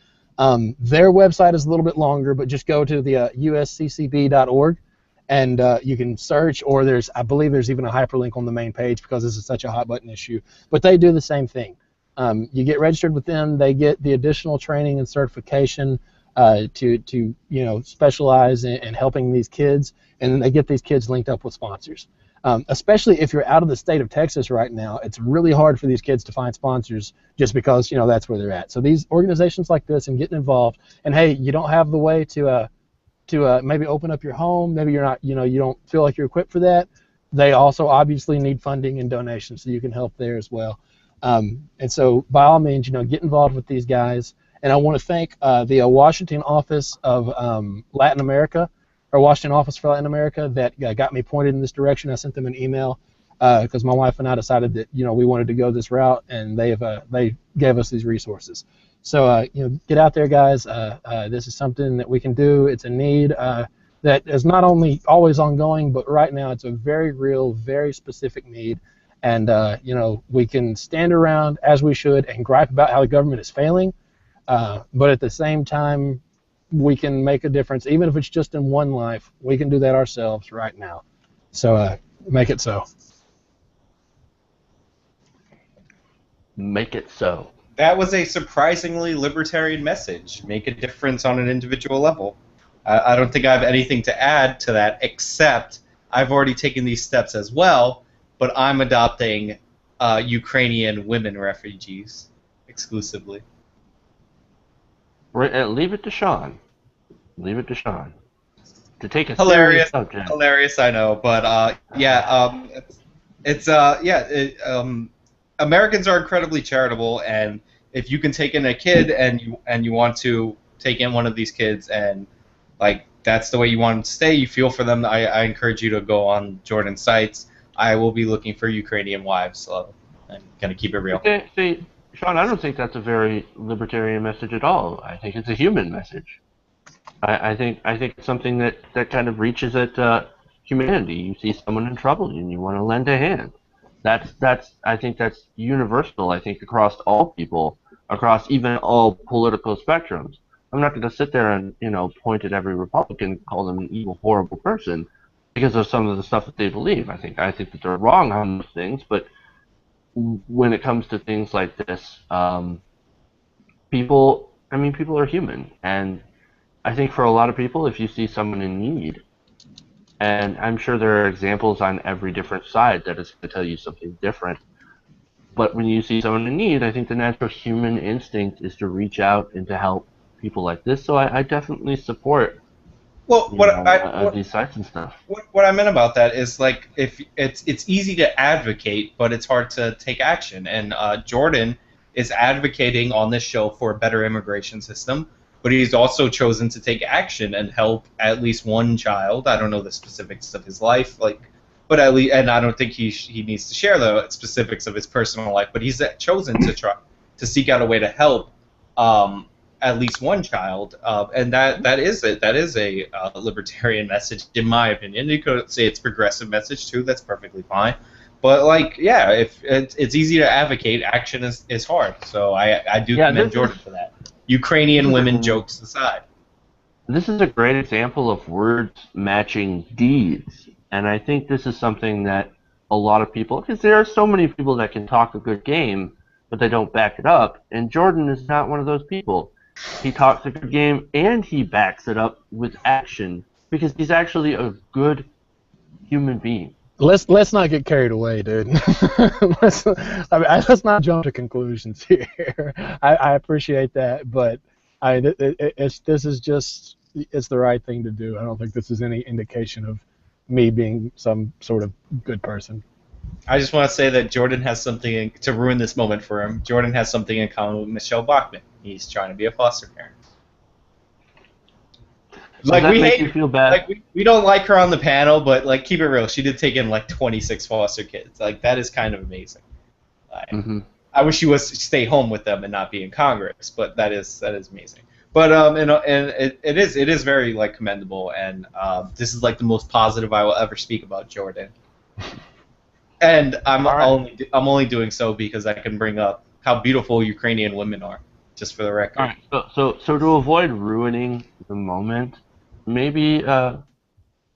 Their website is a little bit longer, but just go to the usccb.org and you can search, or I believe there's even a hyperlink on the main page because this is such a hot button issue. But they do the same thing. You get registered with them, they get the additional training and certification to specialize in helping these kids, and then they get these kids linked up with sponsors. Especially if you're out of the state of Texas right now, it's really hard for these kids to find sponsors just because that's where they're at. So these organizations like this and getting involved, and hey, you don't have the way to maybe open up your home, maybe you're not, you don't feel like you're equipped for that. They also obviously need funding and donations, so you can help there as well. And so by all means, get involved with these guys. And I want to thank the Washington Office of Latin America, or Washington Office for Latin America, that got me pointed in this direction. I sent them an email because my wife and I decided that we wanted to go this route, and they gave us these resources. So get out there, guys. This is something that we can do. It's a need that is not only always ongoing, but right now it's a very real, very specific need. And we can stand around as we should and gripe about how the government is failing, But at the same time, we can make a difference, even if it's just in one life. We can do that ourselves right now. So make it so. Make it so. That was a surprisingly libertarian message. Make a difference on an individual level. I don't think I have anything to add to that, except I've already taken these steps as well, but I'm adopting Ukrainian women refugees exclusively. Leave it to Sean. Leave it to Sean. To take a Hilarious, serious subject. hilarious, I know, but Americans are incredibly charitable, and if you can take in a kid and you want to take in one of these kids and like that's the way you want them to stay, you feel for them, I encourage you to go on Jordan's sites. I will be looking for Ukrainian wives, so I'm gonna keep it real. Okay, see, Sean, I don't think that's a very libertarian message at all. I think it's a human message. I think it's something that kind of reaches at humanity. You see someone in trouble and you want to lend a hand. I think that's universal. I think across all people, across even all political spectrums. I'm not going to sit there and point at every Republican, call them an evil, horrible person because of some of the stuff that they believe. I think that they're wrong on those things, but when it comes to things like this, people are human, and I think for a lot of people, if you see someone in need, and I'm sure there are examples on every different side that is going to tell you something different, but when you see someone in need, I think the natural human instinct is to reach out and to help people like this. So I definitely support these sites and stuff. What I meant about that is like if it's easy to advocate, but it's hard to take action. And Jordan is advocating on this show for a better immigration system, but he's also chosen to take action and help at least one child. I don't know the specifics of his life, but at least, and I don't think he needs to share the specifics of his personal life. But he's chosen to try to seek out a way to help at least one child, and that is a libertarian message in my opinion. You could say it's a progressive message too. That's perfectly fine. But if it's easy to advocate, action is hard. So I do commend Jordan for that. Ukrainian women jokes aside. This is a great example of words matching deeds, and I think this is something that a lot of people, because there are so many people that can talk a good game, but they don't back it up, and Jordan is not one of those people. He talks a good game, and he backs it up with action, because he's actually a good human being. Let's not get carried away, dude. let's not jump to conclusions here. I appreciate that, but it's the right thing to do. I don't think this is any indication of me being some sort of good person. I just want to say that Jordan has something to ruin this moment for him. Jordan has something in common with Michelle Bachmann. He's trying to be a foster parent. You feel bad? We don't like her on the panel, but keep it real. She did take in 26 foster kids. That is kind of amazing. I wish she was to stay home with them and not be in Congress, but that is amazing. But it is very commendable, and this is the most positive I will ever speak about Jordan. And I'm only doing so because I can bring up how beautiful Ukrainian women are, just for the record. All right. So to avoid ruining the moment, maybe I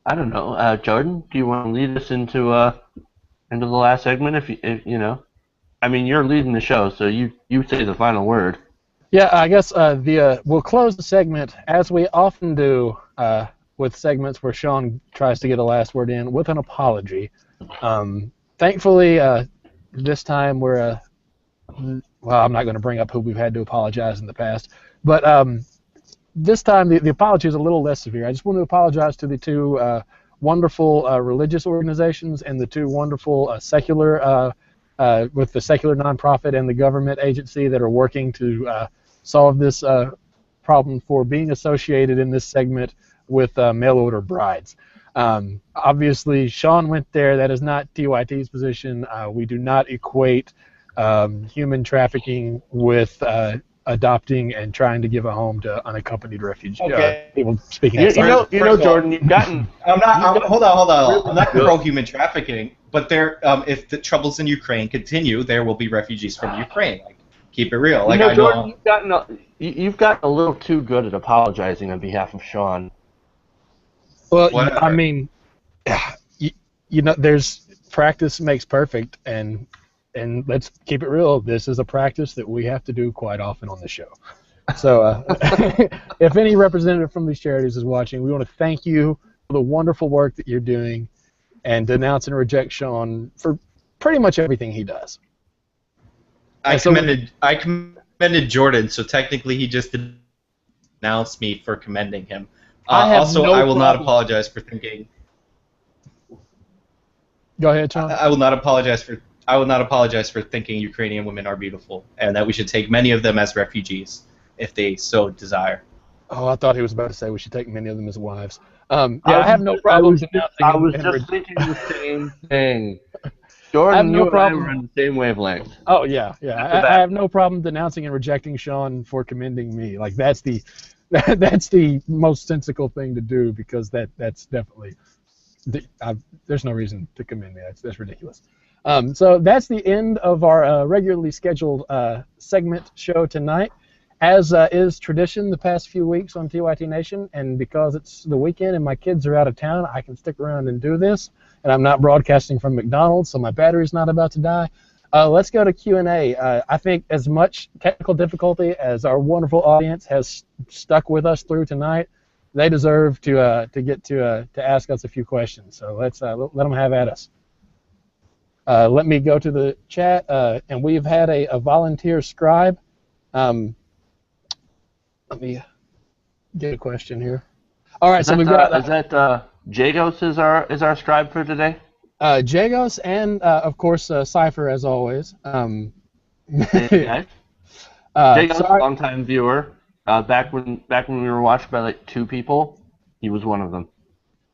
don't know, Jordan, do you want to lead us into the last segment? If you know, I mean, you're leading the show, so you say the final word. Yeah, I guess we'll close the segment as we often do with segments where Sean tries to get a last word in with an apology. Thankfully, this time we're well, I'm not going to bring up who we've had to apologize in the past, but this time the apology is a little less severe. I just want to apologize to the two wonderful religious organizations and the two wonderful secular, with the secular nonprofit and the government agency that are working to solve this problem for being associated in this segment with mail order brides. Obviously, Sean went there. That is not TYT's position. We do not equate human trafficking with adopting and trying to give a home to unaccompanied refugees. Okay. People speaking. Jordan, you've gotten. Hold on. I'm not pro human trafficking, but if the troubles in Ukraine continue, there will be refugees from Ukraine. keep it real. Like you know, I Jordan, know. you've gotten a little too good at apologizing on behalf of Sean. Well, Whatever. I mean, you know, there's practice makes perfect, and let's keep it real. This is a practice that we have to do quite often on the show. So, if any representative from these charities is watching, we want to thank you for the wonderful work that you're doing, and denounce and reject Sean for pretty much everything he does. I commended Jordan, so technically he just denounced me for commending him. I will not apologize for thinking. Go ahead, Sean. I will not apologize for thinking Ukrainian women are beautiful, and that we should take many of them as refugees if they so desire. Oh, I thought he was about to say we should take many of them as wives. I have no problem denouncing. I was just thinking the same thing. Jordan, you and I were on the same wavelength. Oh yeah. I have no problem denouncing and rejecting Sean for commending me. Like that's the most sensical thing to do, because that's definitely there's no reason to commend me. That's ridiculous. So that's the end of our regularly scheduled segment show tonight. As is tradition the past few weeks on TYT Nation, and because it's the weekend and my kids are out of town, I can stick around and do this, and I'm not broadcasting from McDonald's, so my battery's not about to die. Let's go to Q&A. I think as much technical difficulty as our wonderful audience has stuck with us through tonight, they deserve to get to ask us a few questions. So let's let them have at us. Let me go to the chat, and we've had a volunteer scribe. Let me get a question here. All right, so we've got. Is that Jagos is our scribe for today? Jagos and of course Cypher as always. Thank you, guys. Jagos, longtime viewer. Back when we were watched by like 2 people, he was one of them.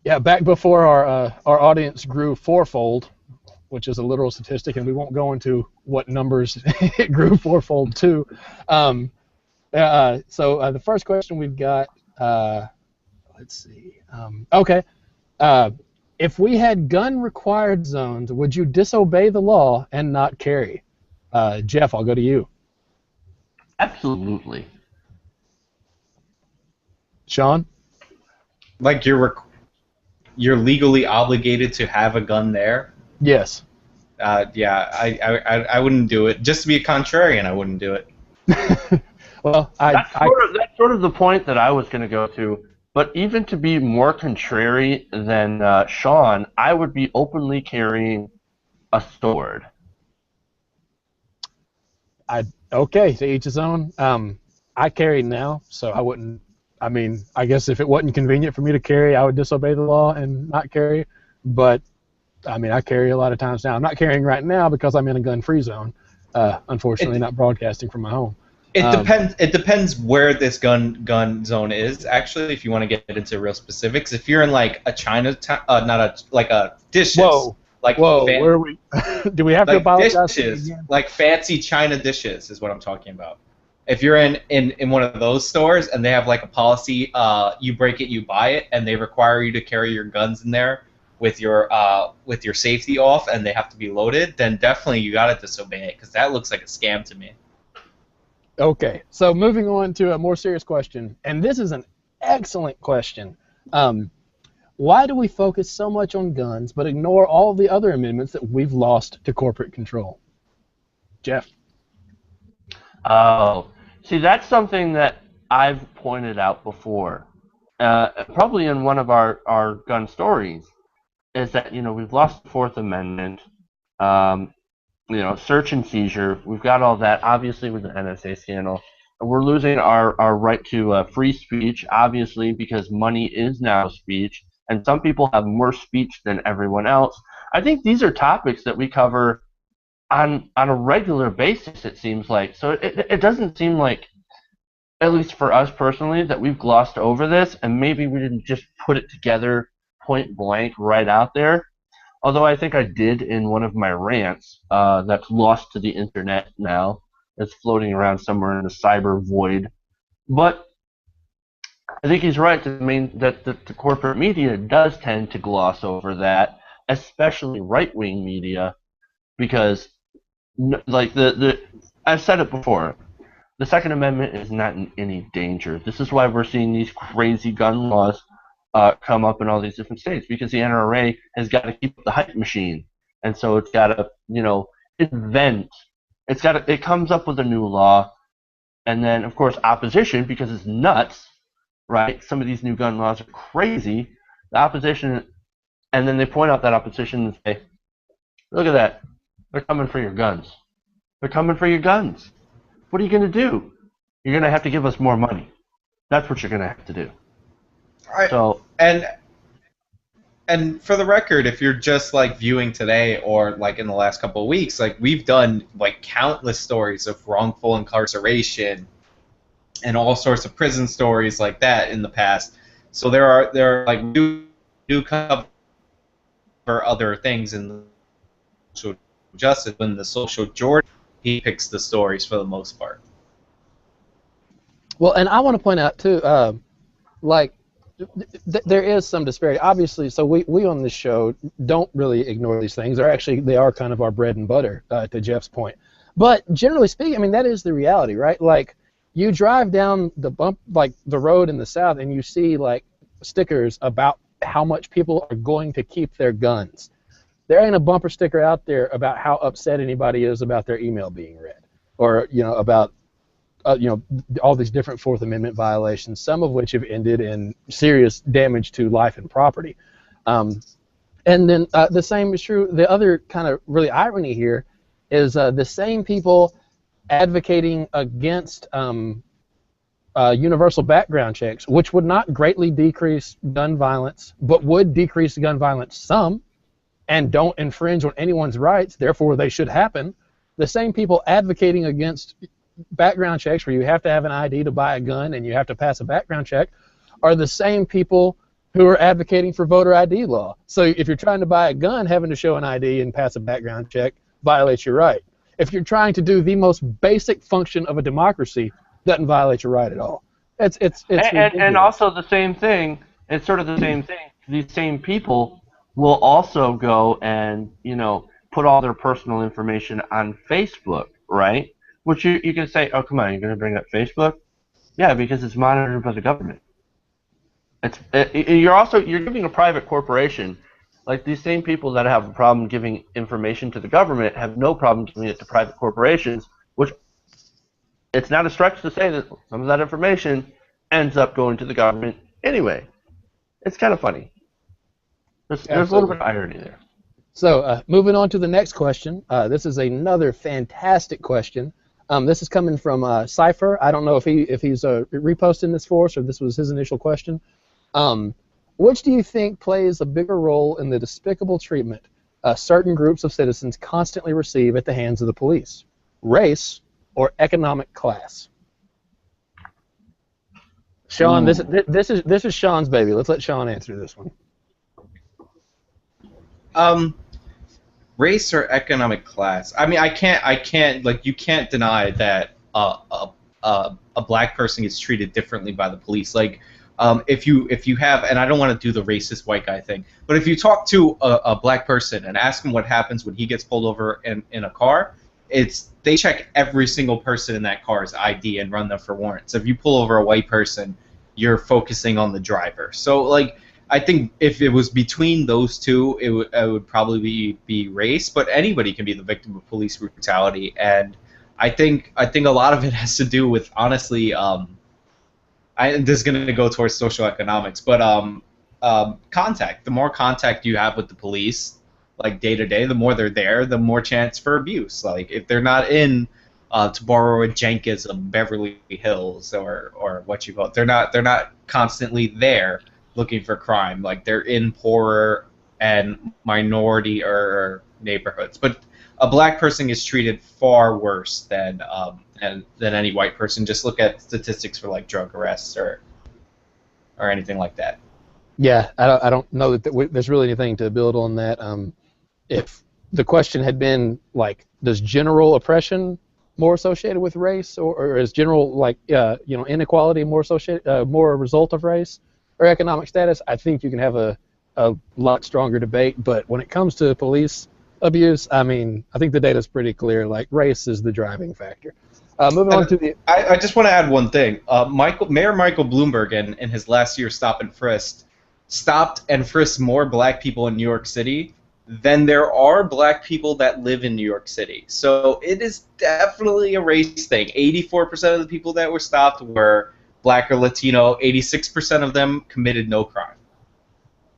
Yeah, back before our audience grew fourfold, which is a literal statistic, and we won't go into what numbers it grew fourfold to. So the first question we've got, let's see. Okay. If we had gun-required zones, would you disobey the law and not carry? Jeff, I'll go to you. Absolutely. Sean? Like you're legally obligated to have a gun there? Yes. Yeah, I wouldn't do it. Just to be a contrarian, I wouldn't do it. Well, that's sort of the point that I was going to go to. But even to be more contrary than Sean, I would be openly carrying a sword. Okay, to each his own. I carry now, so I wouldn't. I mean, I guess if it wasn't convenient for me to carry, I would disobey the law and not carry. But I mean, I carry a lot of times now. I'm not carrying right now because I'm in a gun-free zone. Unfortunately, not broadcasting from my home. It depends where this gun zone is. Actually, if you want to get into real specifics, if you're in like a Chinatown, like a dishes. Whoa. Like where are we? Do we have to apologize? Dishes, like fancy China dishes is what I'm talking about. If you're in one of those stores and they have like a policy, you break it, you buy it, and they require you to carry your guns in there with your safety off, and they have to be loaded, then definitely you gotta disobey it, because that looks like a scam to me. Okay, so moving on to a more serious question, and this is an excellent question. Why do we focus so much on guns but ignore all the other amendments that we've lost to corporate control? Jeff? Oh, see, that's something that I've pointed out before, probably in one of our gun stories, is that, we've lost the Fourth Amendment, search and seizure. We've got all that, obviously, with the NSA scandal. We're losing our right to free speech, obviously, because money is now speech, and some people have more speech than everyone else. I think these are topics that we cover on a regular basis, it seems like. So it doesn't seem like, at least for us personally, that we've glossed over this, and maybe we didn't just put it together point blank right out there. Although I think I did in one of my rants that's lost to the internet now. It's floating around somewhere in the cyber void. But I think he's right that the corporate media does tend to gloss over that, especially right-wing media, because like the I've said it before. The Second Amendment is not in any danger. This is why we're seeing these crazy gun laws come up in all these different states, because the NRA has got to keep the hype machine, and so it's got to, invent. It comes up with a new law, and then of course opposition, because it's nuts, right? Some of these new gun laws are crazy. The opposition, and then they point out that opposition and say, "Look at that! They're coming for your guns. They're coming for your guns. What are you going to do? You're going to have to give us more money. That's what you're going to have to do." And for the record, if you're just like viewing today or like in the last couple of weeks, like we've done like countless stories of wrongful incarceration and all sorts of prison stories like that in the past. So there are like do cover other things in the social justice. When the social Jordan, he picks the stories for the most part. Well, and I want to point out too, there is some disparity, obviously. So we on this show don't really ignore these things. They are kind of our bread and butter, to Jeff's point. But generally speaking, I mean, that is the reality, right? Like, you drive down the road in the South, and you see like stickers about how much people are going to keep their guns. There ain't a bumper sticker out there about how upset anybody is about their email being read, or about all these different Fourth Amendment violations, some of which have ended in serious damage to life and property. And then the same is true. The other kind of really irony here is the same people advocating against universal background checks, which would not greatly decrease gun violence, but would decrease gun violence some, and don't infringe on anyone's rights, therefore they should happen. The same people advocating against background checks, where you have to have an ID to buy a gun and you have to pass a background check, are the same people who are advocating for voter ID law. So if you're trying to buy a gun, having to show an ID and pass a background check violates your right. If you're trying to do the most basic function of a democracy, doesn't violate your right at all. And also the same thing. It's sort of the same thing. These same people will also go and put all their personal information on Facebook, right? Which you can say, oh, come on, you're going to bring up Facebook? Yeah, because it's monitored by the government. You're giving a private corporation, like these same people that have a problem giving information to the government have no problem giving it to private corporations, which it's not a stretch to say that some of that information ends up going to the government anyway. It's kind of funny. There's a little bit of irony there. So moving on to the next question. This is another fantastic question. This is coming from Cypher. I don't know if he's reposting this for us or this was his initial question. Which do you think plays a bigger role in the despicable treatment certain groups of citizens constantly receive at the hands of the police? Race or economic class? Sean, this is Sean's baby. Let's let Sean answer this one. Race or economic class? I mean, I can't like, you can't deny that a black person gets treated differently by the police. Like, if you have, and I don't want to do the racist white guy thing, but if you talk to a black person and ask him what happens when he gets pulled over in a car, they check every single person in that car's ID and run them for warrants. If you pull over a white person, you're focusing on the driver. So, like, I think if it was between those two, it would probably be race. But anybody can be the victim of police brutality, and I think a lot of it has to do with, honestly, this is going to go towards social economics, but contact. The more contact you have with the police, like day to day, the more they're there, the more chance for abuse. Like, if they're not in, to borrow a Jenkism, Beverly Hills or what you call it, they're not constantly there looking for crime. Like, they're in poorer and minority or neighborhoods. But a black person is treated far worse than any white person. Just look at statistics for like drug arrests or anything like that. Yeah, I don't know that there's really anything to build on that. If the question had been like, does general oppression more associated with race, or is general inequality more associated more a result of race or economic status, I think you can have a lot stronger debate. But when it comes to police abuse, I mean, I think the data's pretty clear. Like, race is the driving factor. Moving on to the... I just want to add one thing. Mayor Michael Bloomberg, in his last year stop and frisk, stopped and frisked more black people in New York City than there are black people that live in New York City. So it is definitely a race thing. 84% of the people that were stopped were black or Latino. 86% of them committed no crime.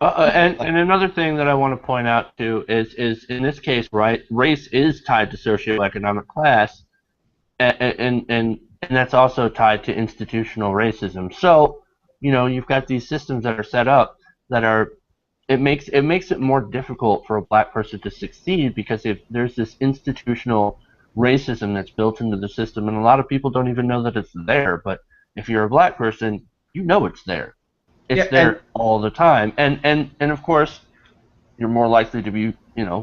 And another thing that I want to point out too is in this case, right, race is tied to socioeconomic class, and that's also tied to institutional racism. So, you've got these systems that are set up that are it makes it more difficult for a black person to succeed because if there's this institutional racism that's built into the system, and a lot of people don't even know that it's there. But if you're a black person, you know it's there. It's there all the time, and of course, you're more likely to be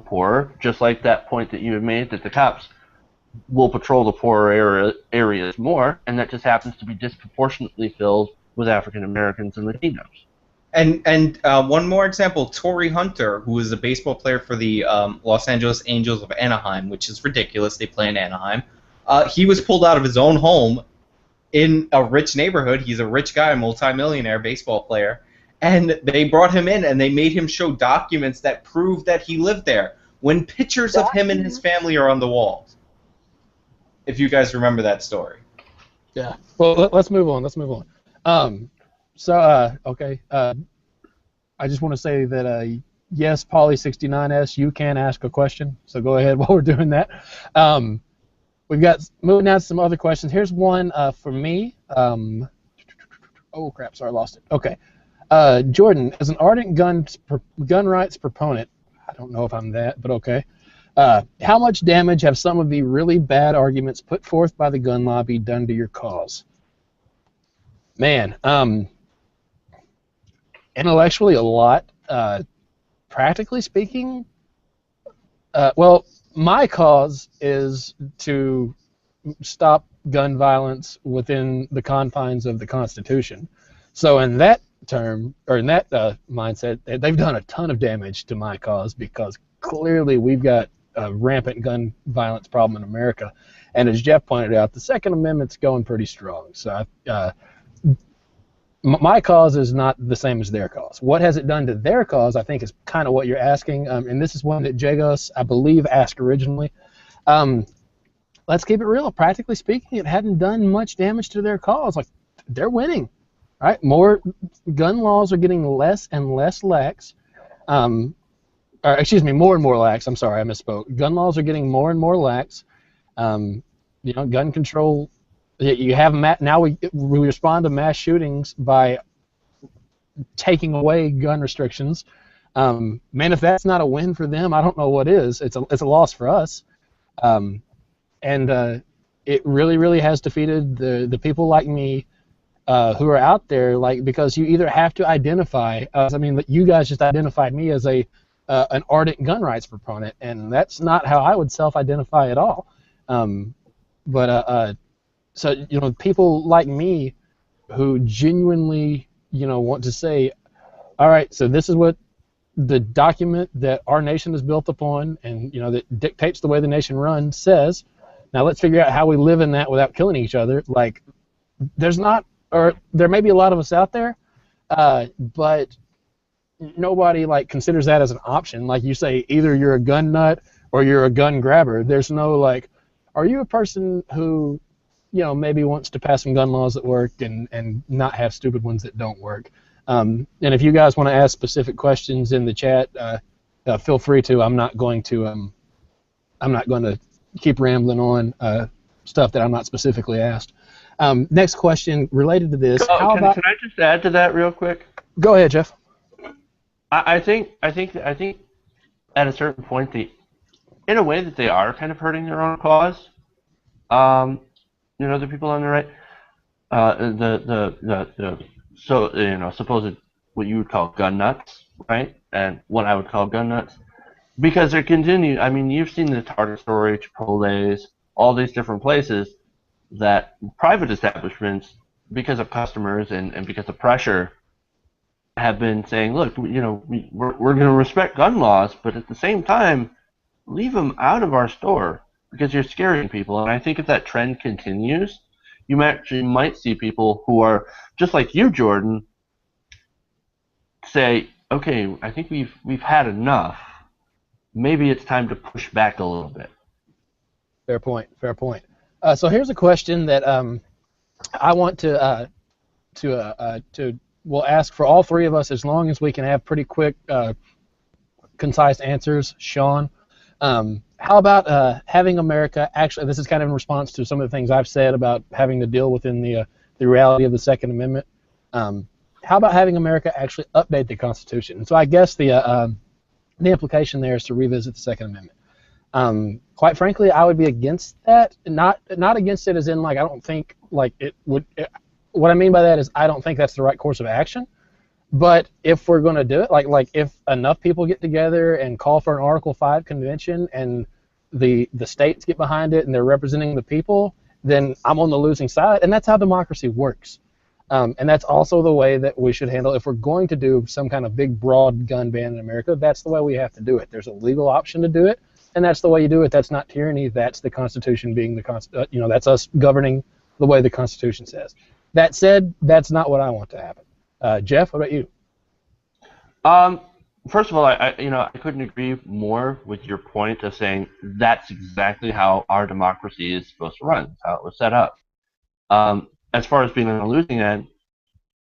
poorer. Just like that point that you had made that the cops will patrol the poorer areas more, and that just happens to be disproportionately filled with African Americans and Latinos. And one more example, Torrey Hunter, who is a baseball player for the Los Angeles Angels of Anaheim, which is ridiculous. They play in Anaheim. He was pulled out of his own home in a rich neighborhood. He's a rich guy, a multimillionaire baseball player. And they brought him in, and they made him show documents that prove that he lived there, when pictures of him and his family are on the walls. If you guys remember that story. Yeah. Well, let's move on. Okay. I just want to say that, yes, Pauly69S, you can ask a question. So go ahead while we're doing that. We've got, moving on to some other questions. Here's one for me. Oh, crap. Sorry, I lost it. Okay. Jordan, as an ardent gun rights proponent, I don't know if I'm that, but okay. How much damage have some of the really bad arguments put forth by the gun lobby done to your cause? Man, intellectually a lot. Practically speaking, well, my cause is to stop gun violence within the confines of the Constitution. So in that term, or in that mindset, they've done a ton of damage to my cause because clearly we've got a rampant gun violence problem in America. And as Jeff pointed out, the Second Amendment's going pretty strong. So my cause is not the same as their cause. What has it done to their cause, I think, is kind of what you're asking. And this is one that Jagos, I believe, asked originally. Let's keep it real. Practically speaking, it hadn't done much damage to their cause. Like, they're winning. Right? More gun laws are getting less and less lax. Or excuse me, more and more lax. I'm sorry, I misspoke. Gun laws are getting more and more lax. Gun control. You have now we respond to mass shootings by taking away gun restrictions. Man, if that's not a win for them, I don't know what is. It's a loss for us. And it really has defeated the people like me. Who are out there, like, because you either have to identify, you guys just identified me as an ardent gun rights proponent, and that's not how I would self-identify at all. So people like me who genuinely, want to say, all right, so this is what the document that our nation is built upon, and that dictates the way the nation runs says. Now let's figure out how we live in that without killing each other. Like, there may be a lot of us out there, but nobody considers that as an option. Like you say, either you're a gun nut or you're a gun grabber. There's no are you a person who, maybe wants to pass some gun laws that work and not have stupid ones that don't work. And if you guys want to ask specific questions in the chat, feel free to. I'm not going to keep rambling on stuff that I'm not specifically asked. Next question related to this. Can I just add to that real quick? Go ahead, Jeff. I think at a certain point, in a way that they are kind of hurting their own cause. The people on the right, supposed what you would call gun nuts, right, and what I would call gun nuts, because they're continuing. I mean, you've seen the Tartar story, Chipotle's, all these different places that private establishments, because of customers and because of pressure, have been saying, look, we're going to respect gun laws, but at the same time, leave them out of our store because you're scaring people. And I think if that trend continues, you actually might see people who are just like you, Jordan, say, okay, I think we've had enough. Maybe it's time to push back a little bit. Fair point. Fair point. So here's a question that I want to we'll ask for all three of us as long as we can have pretty quick, concise answers. Sean, how about having America actually? This is kind of in response to some of the things I've said about having to deal within the reality of the Second Amendment. How about having America actually update the Constitution? And so I guess the implication there is to revisit the Second Amendment. Quite frankly, I would be against that. Not against it as in like I don't think like it would. What I mean by that is I don't think that's the right course of action. But if we're going to do it, like if enough people get together and call for an Article 5 convention and the states get behind it and they're representing the people, then I'm on the losing side, and that's how democracy works. And that's also the way that we should handle it. If we're going to do some kind of big, broad gun ban in America, that's the way we have to do it. There's a legal option to do it, and that's the way you do it. That's not tyranny. That's the Constitution being the that's us governing the way the Constitution says. That said, that's not what I want to happen. Jeff, what about you? First of all, I couldn't agree more with your point of saying that's exactly how our democracy is supposed to run. That's how it was set up. As far as being on the losing end,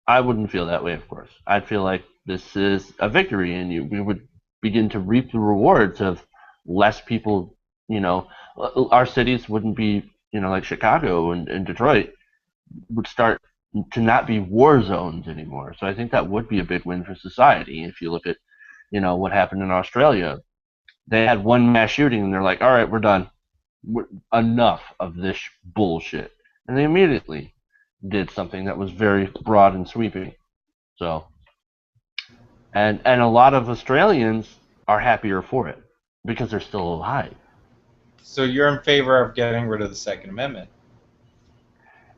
I wouldn't feel that way, of course. I'd feel like this is a victory, and we would begin to reap the rewards of less people. Our cities wouldn't be, like Chicago and Detroit would start to not be war zones anymore. So I think that would be a big win for society. If you look at, what happened in Australia, they had one mass shooting, and they're like, all right, we're done. Enough of this bullshit. And they immediately did something that was very broad and sweeping. So, and a lot of Australians are happier for it because they're still alive. So you're in favor of getting rid of the Second Amendment?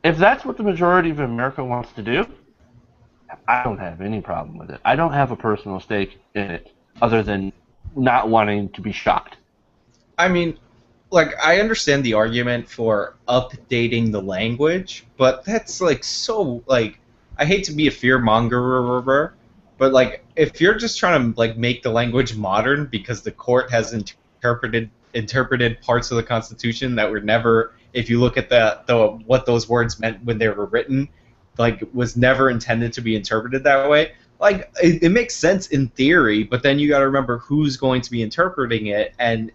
If that's what the majority of America wants to do, I don't have any problem with it. I don't have a personal stake in it other than not wanting to be shocked. I mean, I understand the argument for updating the language, but that's so I hate to be a fearmonger, but if you're just trying to make the language modern because the court has interpreted parts of the Constitution that were never, if you look at the what those words meant when they were written, was never intended to be interpreted that way. It makes sense in theory, but then you got to remember who's going to be interpreting it, and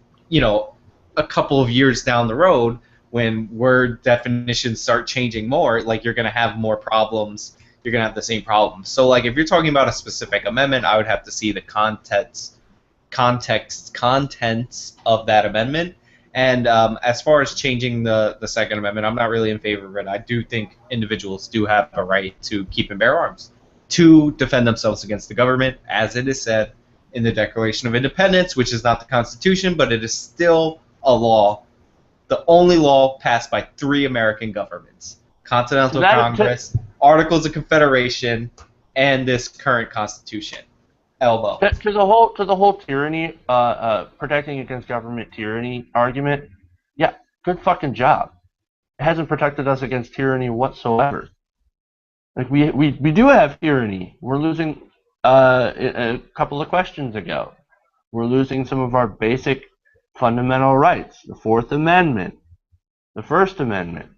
a couple of years down the road, when word definitions start changing more, you're going to have more problems. You're going to have the same problems. So, if you're talking about a specific amendment, I would have to see the contents of that amendment. And as far as changing the Second Amendment, I'm not really in favor of it. I do think individuals do have a right to keep and bear arms, to defend themselves against the government, as it is said in the Declaration of Independence, which is not the Constitution, but it is still a law, the only law passed by 3 American governments: Continental Congress, Articles of Confederation, and this current Constitution. Elbow. To the whole tyranny, protecting against government tyranny argument, yeah, good fucking job. It hasn't protected us against tyranny whatsoever. We do have tyranny. We're losing a couple of questions ago. We're losing some of our basic fundamental rights. The Fourth Amendment, the First Amendment.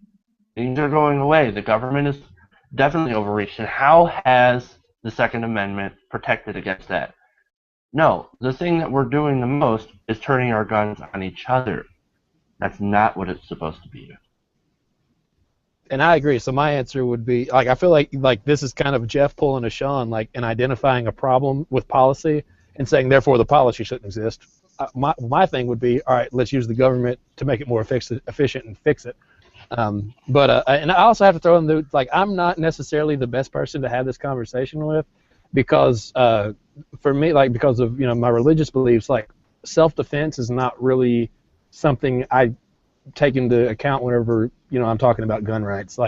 Things are going away. The government is definitely overreached. And how has the Second Amendment protected against that? No, the thing that we're doing the most is turning our guns on each other. That's not what it's supposed to be. And I agree. So my answer would be I feel like this is kind of Jeff pulling a Sean, and identifying a problem with policy and saying therefore the policy shouldn't exist. My thing would be, all right, let's use the government to make it more efficient and fix it. And I also have to throw in I'm not necessarily the best person to have this conversation with, because for me, because of my religious beliefs, self-defense is not really something I take into account whenever I'm talking about gun rights.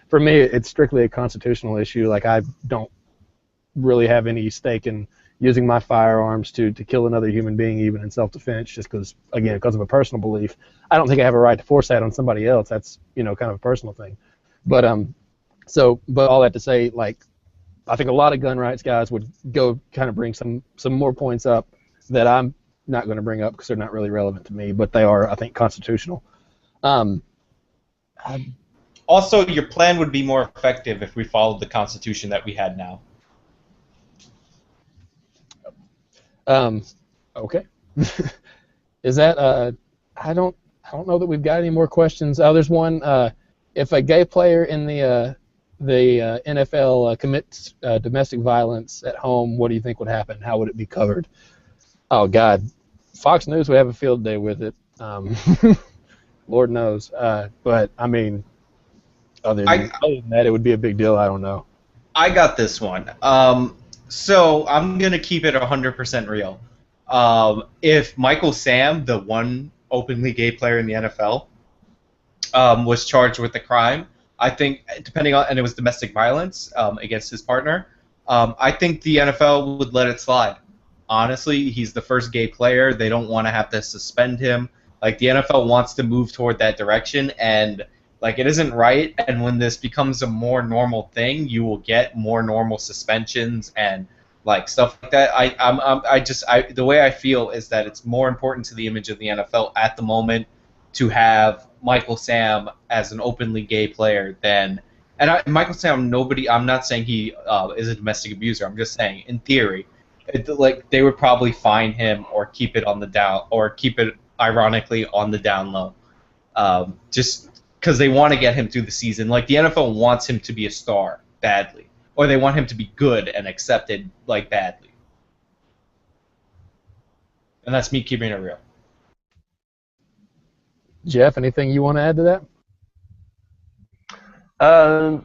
For me, it's strictly a constitutional issue. I don't really have any stake in using my firearms to kill another human being, even in self-defense, just because of a personal belief. I don't think I have a right to force that on somebody else. That's kind of a personal thing. But but all that to say, like, I think a lot of gun rights guys would go kind of bring some more points up that I'm not going to bring up because they're not really relevant to me, but they are, I think, constitutional. Also, your plan would be more effective if we followed the Constitution that we had now. Okay. Is that I don't know that we've got any more questions. There's one. If a gay player in the NFL commits domestic violence at home, what do you think would happen? How would it be covered? Oh God, Fox News would have a field day with it. Lord knows. But I mean, other than that, it would be a big deal. I don't know. I got this one. So I'm gonna keep it 100% real. If Michael Sam, the one openly gay player in the NFL, was charged with the crime, I think, and it was domestic violence against his partner, I think the NFL would let it slide. Honestly, he's the first gay player. They don't want to have to suspend him. Like, the NFL wants to move toward that direction, and like, it isn't right. And when this becomes a more normal thing, you will get more normal suspensions and like stuff like that. The way I feel is that it's more important to the image of the NFL at the moment to have Michael Sam as an openly gay player than, Michael Sam, I'm not saying he is a domestic abuser. I'm just saying, in theory, they would probably fine him or keep it on the down, or keep it ironically on the down low, just because they want to get him through the season. Like, the NFL wants him to be a star badly, or they want him to be good and accepted like badly. And that's me keeping it real. Jeff, anything you want to add to that? No,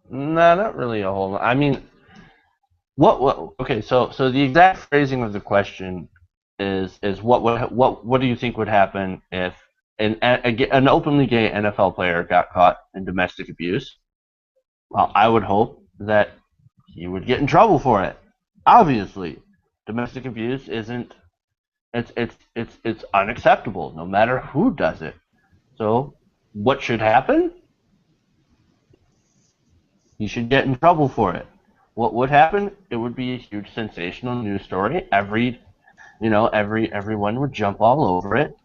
not really a whole lot. I mean, okay, so the exact phrasing of the question is what do you think would happen if an openly gay NFL player got caught in domestic abuse? Well, I would hope that he would get in trouble for it. Obviously, domestic abuse isn't. It's unacceptable, no matter who does it. So, what should happen? He should get in trouble for it. What would happen? It would be a huge sensational news story. Everyone would jump all over it.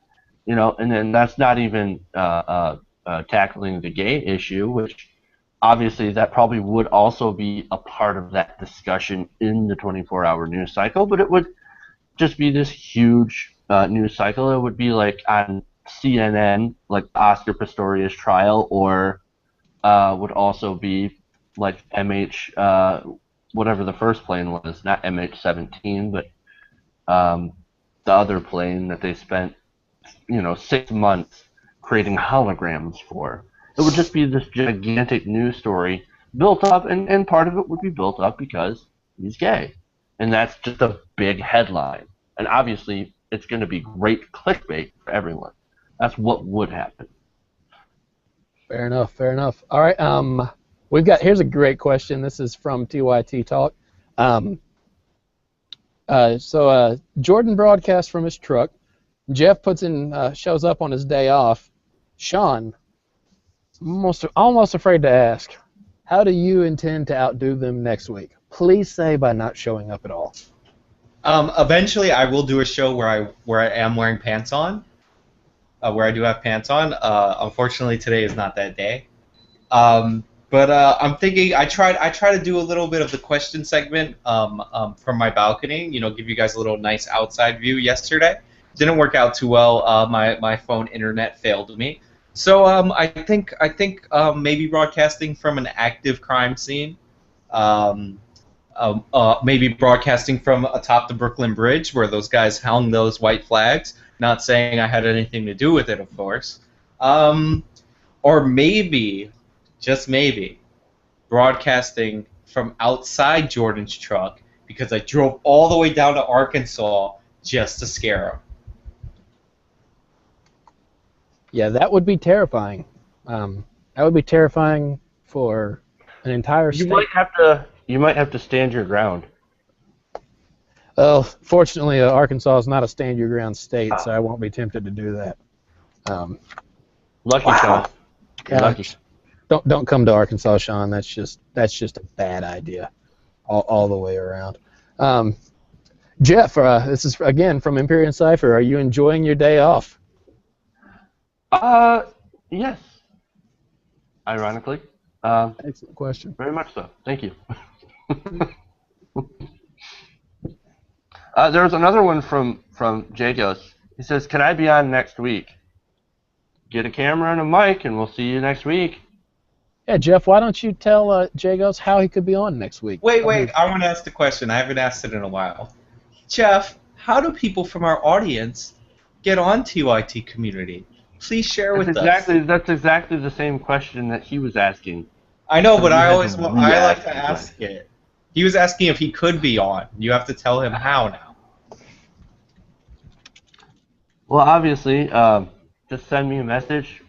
And then that's not even tackling the gay issue, which obviously that probably would also be a part of that discussion in the 24-hour news cycle, but it would just be this huge news cycle. It would be like on CNN, like Oscar Pistorius trial, or would also be like whatever the first plane was, not MH17, but the other plane that they spent 6 months creating holograms for. It would just be this gigantic news story built up, and part of it would be built up because he's gay. And that's just a big headline. And obviously, it's going to be great clickbait for everyone. That's what would happen. Fair enough. All right, here's a great question. This is from TYT Talk. So Jordan broadcasts from his truck. Jeff shows up on his day off. Sean, almost afraid to ask, how do you intend to outdo them next week? Please say by not showing up at all. Eventually, I will do a show where I am wearing pants on, where I do have pants on. Unfortunately, today is not that day. But I'm thinking I try to do a little bit of the question segment from my balcony. Give you guys a little nice outside view yesterday. Didn't work out too well. My phone internet failed me. So I think maybe broadcasting from an active crime scene. Maybe broadcasting from atop the Brooklyn Bridge where those guys hung those white flags. Not saying I had anything to do with it, of course. Or maybe, just maybe, broadcasting from outside Jordan's truck because I drove all the way down to Arkansas just to scare him. Yeah, that would be terrifying. That would be terrifying for an entire state. You might have to stand your ground. Well, fortunately, Arkansas is not a stand your ground state, so I won't be tempted to do that. Lucky Sean. You're Yeah, lucky. don't come to Arkansas, Sean. That's just a bad idea, all the way around. Jeff, this is again from Empyrean Cipher. Are you enjoying your day off? Yes. Ironically. Excellent question. Very much so. Thank you. There was another one from Jagos. He says, "Can I be on next week? Get a camera and a mic, and we'll see you next week." Yeah, Jeff, why don't you tell Jagos how he could be on next week? Wait, I want to ask the question. I haven't asked it in a while. Jeff, how do people from our audience get on TYT Community? Please share with us. That's exactly the same question that he was asking. I know, but I like to ask it. He was asking if he could be on. You have to tell him how now. Well, obviously, just send me a message.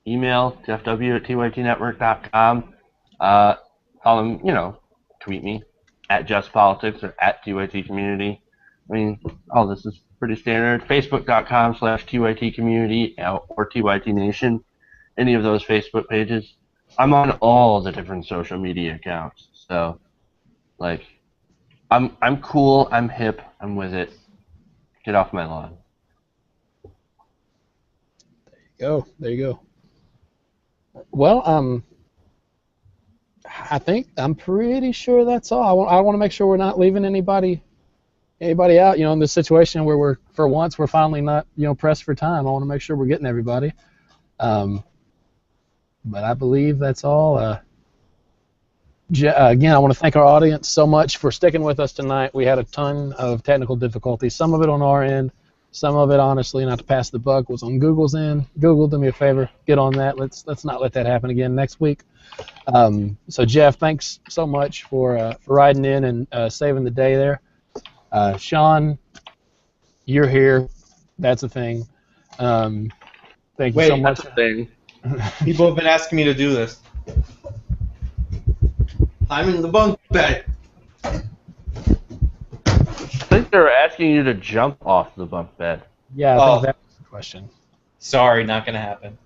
Email jeffw@tytnetwork.com. Call him, tweet me at JustPolitics or at TYT Community. I mean, all this is pretty standard. Facebook.com/TYT Community or TYT Nation. Any of those Facebook pages. I'm on all the different social media accounts. So, I'm cool. I'm hip. I'm with it. Get off my lawn. There you go. Well, I'm pretty sure that's all. I want to make sure we're not leaving anybody out. In this situation where we're finally not pressed for time. I want to make sure we're getting everybody. But I believe that's all. Again, I want to thank our audience so much for sticking with us tonight. We had a ton of technical difficulties. Some of it on our end. Some of it, honestly, not to pass the buck, was on Google's end. Google, do me a favor, get on that. Let's not let that happen again next week. So Jeff, thanks so much for riding in and saving the day there. Sean, you're here. That's a thing. Thank you so much. That's a thing. People have been asking me to do this. I'm in the bunk bed. I think they're asking you to jump off the bunk bed. Yeah, I think that was the question. Sorry, not gonna happen.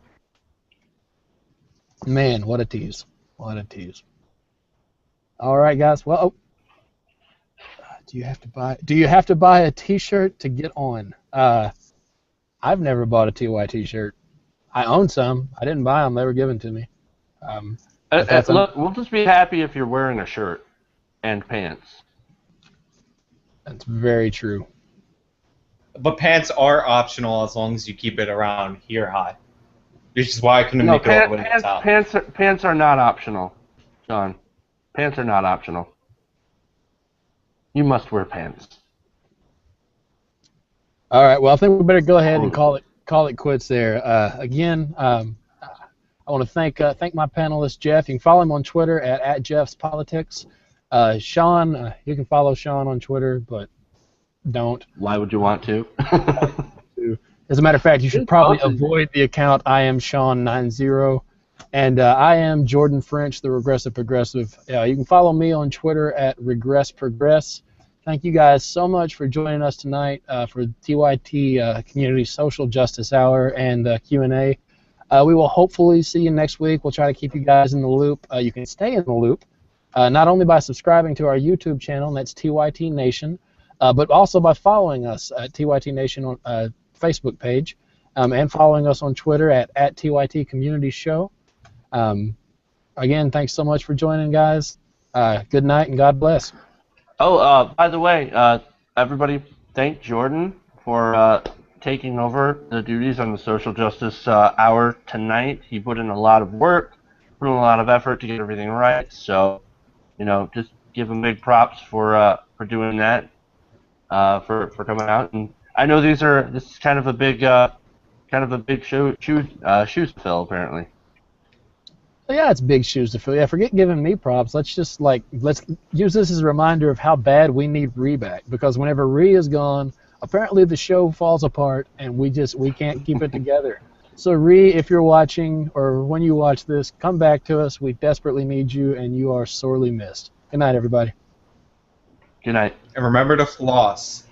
Man, what a tease. What a tease. All right, guys. Well, do you have to buy a T-shirt to get on? I've never bought a TYT shirt. I own some. I didn't buy them. They were given to me. Look, we'll just be happy if you're wearing a shirt and pants. That's very true. But pants are optional as long as you keep it around here high. Which is why I couldn't make it all the way to the top. Pants are not optional, John. Pants are not optional. You must wear pants. All right. Well, I think we better go ahead and call it quits there. Again, I want to thank my panelist Jeff. You can follow him on Twitter at Jeff's Politics. Sean, you can follow Sean on Twitter, but don't. Why would you want to? As a matter of fact, you should probably avoid the account I am Sean90, and I am Jordan French, the Regressive Progressive. You can follow me on Twitter at RegressProgress. Thank you guys so much for joining us tonight for TYT Community Social Justice Hour and Q&A. We will hopefully see you next week. We'll try to keep you guys in the loop. You can stay in the loop. Not only by subscribing to our YouTube channel, and that's TYT Nation, but also by following us at TYT Nation on Facebook page, and following us on Twitter at TYT Community Show. Again, thanks so much for joining, guys. Good night and God bless. Oh, by the way, everybody, thank Jordan for taking over the duties on the Social Justice Hour tonight. He put in a lot of work, put in a lot of effort to get everything right. So, just give him big props for doing that, for coming out. And I know this is kind of a big shoes to fill, apparently. Yeah, it's big shoes to fill. Yeah, forget giving me props. Let's use this as a reminder of how bad we need Ree back, because whenever Ree is gone, apparently the show falls apart and we can't keep it together. So Ree, if you're watching or when you watch this, come back to us. We desperately need you, and you are sorely missed. Good night, everybody. Good night. And remember to floss.